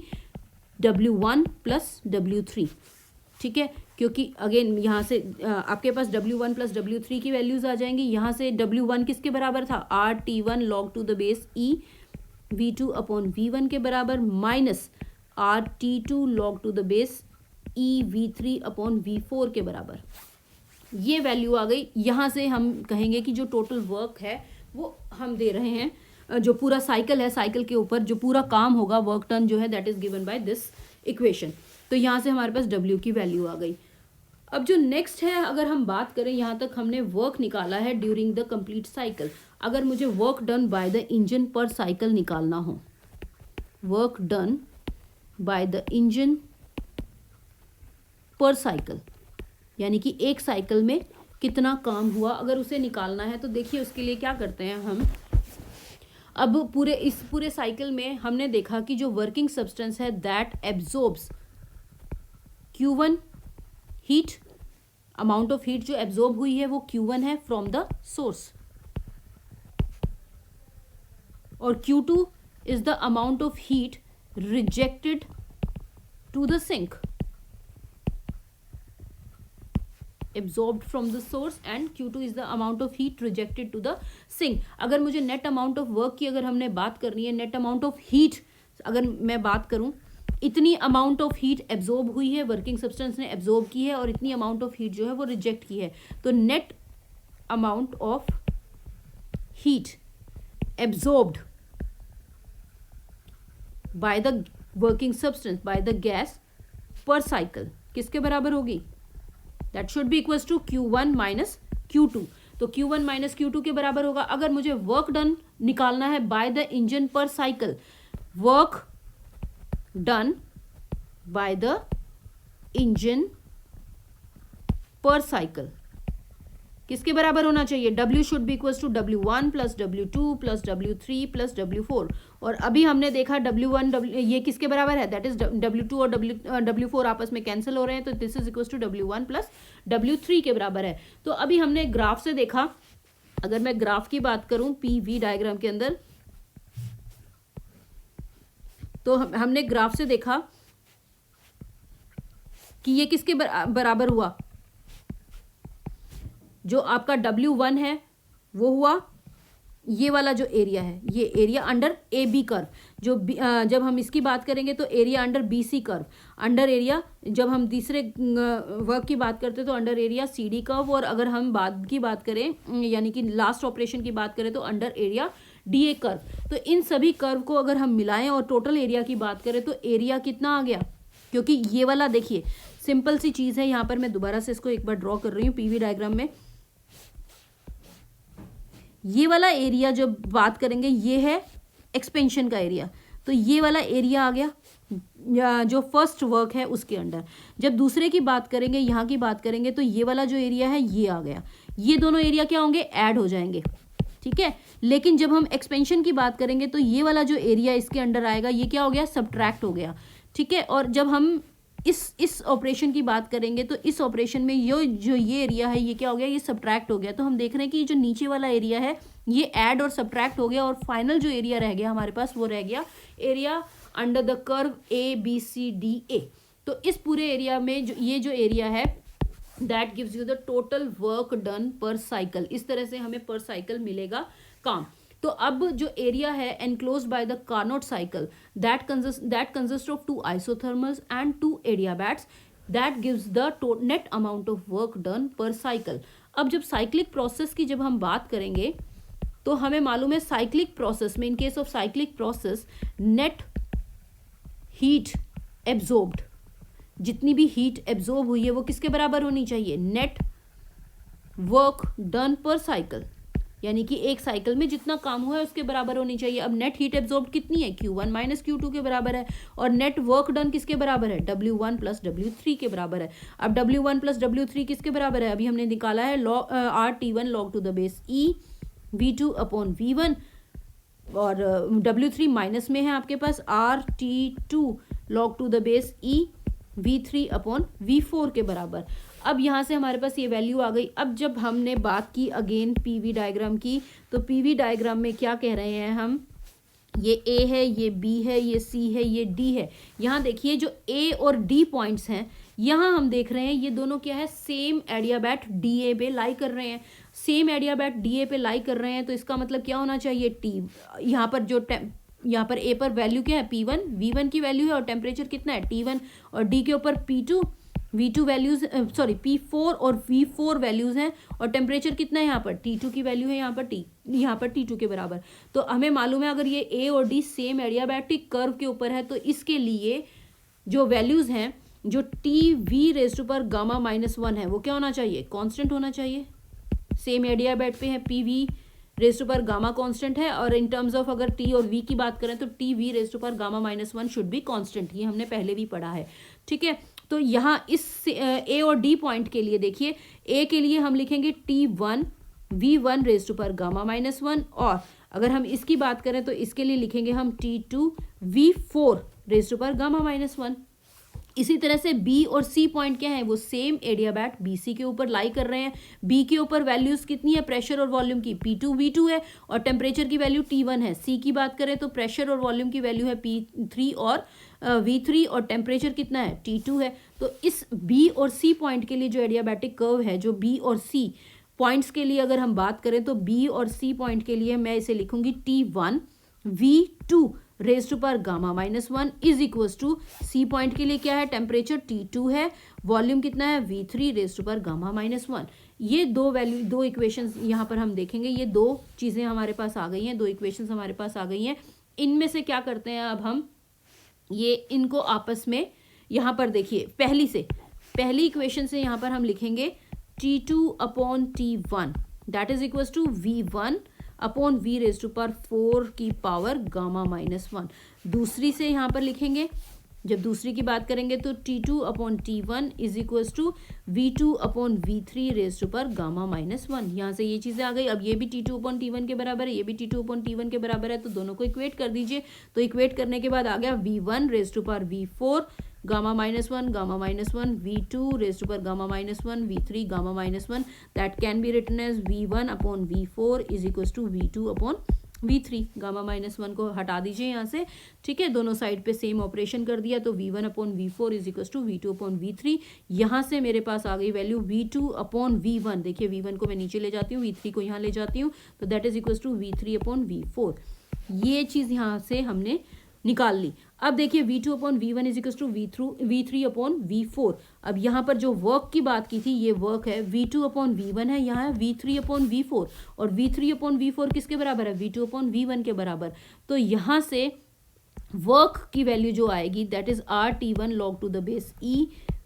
W1 प्लस W3। ठीक है, क्योंकि अगेन यहाँ से आपके पास W1 प्लस W3 की वैल्यूज आ जाएंगी। यहाँ से W1 किसके बराबर था, RT1 log to the base E V2 upon V1 के बराबर, minus RT2 log to the base E V3 upon V4 के बराबर। ये वैल्यू आ गई। यहाँ से हम कहेंगे कि जो टोटल वर्क है वो हम दे रहे हैं, जो पूरा साइकिल है, साइकिल के ऊपर जो पूरा काम होगा वर्क टन जो है that is given by this equation. तो यहाँ से हमारे पास W की वैल्यू आ गई। अब जो नेक्स्ट है, अगर हम बात करें, यहाँ तक हमने वर्क निकाला है ड्यूरिंग द कंप्लीट साइकिल। अगर मुझे work done by the engine पर साइकिल निकालना हो, work done by the engine पर साइकिल, यानी कि एक साइकिल में कितना काम हुआ, अगर उसे निकालना है तो देखिए उसके लिए क्या करते हैं हम। अब इस पूरे साइकिल में हमने देखा कि जो वर्किंग सब्सटेंस है that absorbs Q1 heat, amount of heat जो एब्जॉर्ब हुई है वो Q1 है फ्रॉम द सोर्स, और Q2 is the amount of heat rejected to the sink, absorbed from the source, and Q2 is the amount of heat rejected to the sink। अगर मुझे नेट अमाउंट ऑफ वर्क की अगर हमने बात करनी है, नेट अमाउंट ऑफ हीट अगर मैं बात करूं, इतनी अमाउंट ऑफ हीट एब्जॉर्ब हुई है, वर्किंग सब्सटेंस ने एब्जॉर्ब की है, और इतनी अमाउंट ऑफ हीट जो है वो रिजेक्ट की है, तो net amount of heat absorbed by the working substance by the gas per cycle किसके बराबर होगी, that should be equals to Q1 minus Q2। तो Q1 माइनस Q2 के बराबर होगा। अगर मुझे वर्क डन निकालना है बाय द इंजन पर cycle, work done by the engine पर साइकिल, किसके बराबर होना चाहिए, W should be equals to W1 plus W2 plus W3 plus W4। और अभी हमने देखा W1 ये किसके बराबर है, दैट इज W2 और W4 आपस में कैंसिल हो रहे हैं, तो this is equals to W1 plus W3 के बराबर है। तो अभी हमने ग्राफ से देखा, अगर मैं ग्राफ की बात करूं PV डायग्राम के अंदर, तो हमने ग्राफ से देखा कि ये किसके बराबर हुआ, जो आपका W1 है वो हुआ ये वाला जो एरिया है, ये एरिया अंडर AB कर्व, जो जब हम इसकी बात करेंगे तो area under BC curve, under area जब हम तीसरे वर्क की बात करते हैं तो अंडर एरिया CD कर्व, और अगर हम बाद की बात करें यानी कि लास्ट ऑपरेशन की बात करें तो अंडर एरिया DA कर्व। तो इन सभी कर्व को अगर हम मिलाएं और टोटल एरिया की बात करें तो एरिया कितना आ गया, क्योंकि ये वाला देखिए सिंपल सी चीज़ है, यहाँ पर मैं दोबारा से इसको एक बार ड्रॉ कर रही हूँ PV डायग्राम में। ये वाला एरिया जब बात करेंगे ये है एक्सपेंशन का एरिया, तो ये वाला एरिया आ गया जो फर्स्ट वर्क है उसके अंडर। जब दूसरे की बात करेंगे, यहाँ की बात करेंगे, तो ये वाला जो एरिया है ये आ गया, ये दोनों एरिया क्या होंगे, ऐड हो जाएंगे, ठीक है। लेकिन जब हम एक्सपेंशन की बात करेंगे तो ये वाला जो एरिया इसके अंडर आएगा ये क्या हो गया, सब्ट्रैक्ट हो गया, ठीक है। और जब हम इस ऑपरेशन की बात करेंगे तो इस ऑपरेशन में ये एरिया है ये क्या हो गया, ये सब्ट्रैक्ट हो गया। तो हम देख रहे हैं कि जो नीचे वाला एरिया है ये ऐड और सब्ट्रैक्ट हो गया, और फाइनल जो एरिया रह गया हमारे पास वो रह गया area under the curve ABCDA। तो इस पूरे एरिया में ये जो एरिया है that gives you the total work done पर साइकिल। इस तरह से हमें पर साइकिल मिलेगा काम। तो अब जो एरिया है enclosed by the Carnot cycle that consist of 2 isothermals and 2 adiabats that gives the net amount of work done पर साइकिल। अब जब साइक्लिक प्रोसेस की जब हम बात करेंगे तो हमें मालूम है साइक्लिक प्रोसेस में, इन case of cyclic process, net heat absorbed, जितनी भी हीट एब्जॉर्ब हुई है वो किसके बराबर होनी चाहिए, नेट वर्क डन पर साइकिल, यानी कि एक साइकिल में जितना काम हुआ है उसके बराबर होनी चाहिए। अब नेट हीट एब्जॉर्ब कितनी है, Q1 माइनस Q2 के बराबर है, और नेट वर्क डन किसके बराबर है, W1 प्लस W3 के बराबर है। अब W1 प्लस W3 किसके बराबर है, अभी हमने निकाला है RT1 log to the base E V2 upon V1, और W3 माइनस में है आपके पास RT2 log to the base E V3 upon V4 के बराबर। अब यहाँ से हमारे पास ये वैल्यू आ गई। अब जब हमने बात की अगेन PV डायग्राम की, तो PV डायग्राम में क्या कह रहे हैं हम, ये A है, ये B है, ये C है, ये D है। यहाँ देखिए जो A और D पॉइंट्स हैं, यहाँ हम देख रहे हैं ये दोनों क्या है, सेम एडियाबैट DA पे लाई कर रहे हैं, सेम एडियाबैट DA पे लाई कर रहे हैं। तो इसका मतलब क्या होना चाहिए, T यहाँ पर जो यहाँ पर A पर वैल्यू क्या है, P1 V1 की वैल्यू है, और टेम्परेचर कितना है T1, और D के ऊपर P2 V2 वैल्यूज P4 और V4 वैल्यूज हैं, और टेम्परेचर कितना है यहाँ पर T2 की वैल्यू है यहाँ पर T2 के बराबर। तो हमें मालूम है अगर ये A और D सेम एडियाबैटिक कर्व के ऊपर है तो इसके लिए जो वैल्यूज हैं, जो TV raise to power gamma -1 है वो क्या होना चाहिए, कांस्टेंट होना चाहिए। सेम एडियाबैट पे है, PV raise to power gamma constant है, और इन टर्म्स ऑफ अगर T और V की बात करें तो TV raise to power gamma -1 should be constant, ये हमने पहले भी पढ़ा है, ठीक है। तो यहाँ इस A और D पॉइंट के लिए देखिए, A के लिए हम लिखेंगे T1 V1 rays to power gamma -1, और अगर हम इसकी बात करें तो इसके लिए लिखेंगे हम T2 V4 rays to power gamma -1। इसी तरह से B और C पॉइंट क्या है, वो सेम एडियाबैट BC के ऊपर लाई कर रहे हैं। B के ऊपर वैल्यूज कितनी है, प्रेशर और वॉल्यूम की P2 V2 है, और टेम्परेचर की वैल्यू T1 है। C की बात करें तो प्रेशर और वॉल्यूम की वैल्यू है P3 और V3, और टेम्परेचर कितना है T2 है। तो इस B और C पॉइंट के लिए जो एडियाबैटिक कर्व है, जो B और C पॉइंट्स के लिए अगर हम बात करें तो B और C पॉइंट के लिए मैं इसे लिखूंगी T1 V2 raise to power gamma -1 is equals to C point के लिए क्या है, टेम्परेचर T2 है, वॉल्यूम कितना है V3 raise to power gamma -1। ये दो इक्वेशंस यहाँ पर हम देखेंगे, ये दो चीज़ें हमारे पास आ गई हैं, दो इक्वेशंस हमारे पास आ गई हैं। इनमें से क्या करते हैं अब हम, ये इनको आपस में यहाँ पर देखिए, पहली इक्वेशन से यहाँ पर हम लिखेंगे T2 upon T1 that is equals to V1 upon V raise to power 4 की पावर गामा -1। दूसरी से यहाँ पर लिखेंगे जब दूसरी की बात करेंगे तो T2 upon T1 is equals to V2 upon V3 raise to power gamma minus 1। यहाँ से ये चीज़ें आ गई। अब ये भी T2 अपॉन T1 के बराबर है, ये भी T2 अपॉन T1 के बराबर है, तो दोनों को इक्वेट कर दीजिए। तो इक्वेट करने के बाद आ गया V1 raise to power V4 gamma minus 1 gamma minus 1, V2 raise to power gamma minus 1 V3 gamma minus 1, that can be written as V1 upon V4 is equals to V2 upon V3। Gamma minus 1 को हटा दीजिए यहाँ से, ठीक है। दोनों साइड पे सेम ऑपरेशन कर दिया, तो V1 upon V4 is equals to V2 upon V3। यहाँ से मेरे पास आ गई वैल्यू V2 अपॉन V1। देखिए V1 को मैं नीचे ले जाती हूँ, V3 को यहाँ ले जाती हूँ, तो that is equals to V3 upon V4। ये चीज़ यहाँ से हमने निकाल ली। अब देखिए V2 upon V1 is equals to V3 upon V4। अब यहाँ पर जो वर्क की बात की थी, ये वर्क है V2 अपॉन V1 है, यहाँ है V3 अपॉन V4, और V3 अपॉन V4 किसके बराबर है? V2 अपॉन V1 के बराबर। तो यहाँ से वर्क की वैल्यू जो आएगी that is RT1 log to the base E,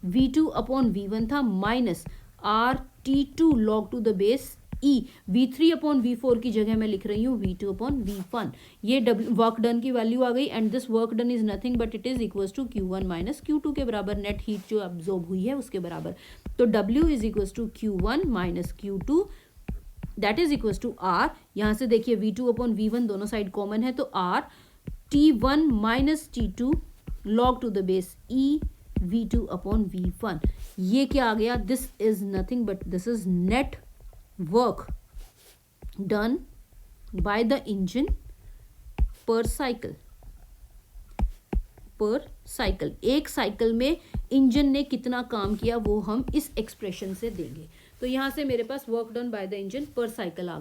V2 upon V1 था, minus RT2 log to the base E, V3 upon V4 की जगह मैं लिख रही हूँ V2 अपॉन V1। ये वर्क डन की वैल्यू आ गई, and this work done is nothing but it is equals to Q1 minus Q2 के बराबर, नेट हीट जो एब्जॉर्ब हुई है उसके बराबर। तो W is equals to Q1 minus Q2 that is equals to R। यहाँ से देखिए V2 अपॉन V1 दोनों साइड कॉमन है, तो R T1 minus T2 log to the base E V2 upon V1। ये क्या आ गया? This is nothing but this is net work done by the engine per cycle। एक साइकिल में इंजन ने कितना काम किया वो हम इस एक्सप्रेशन से देंगे। तो यहाँ से मेरे पास work done by the engine पर साइकिल आ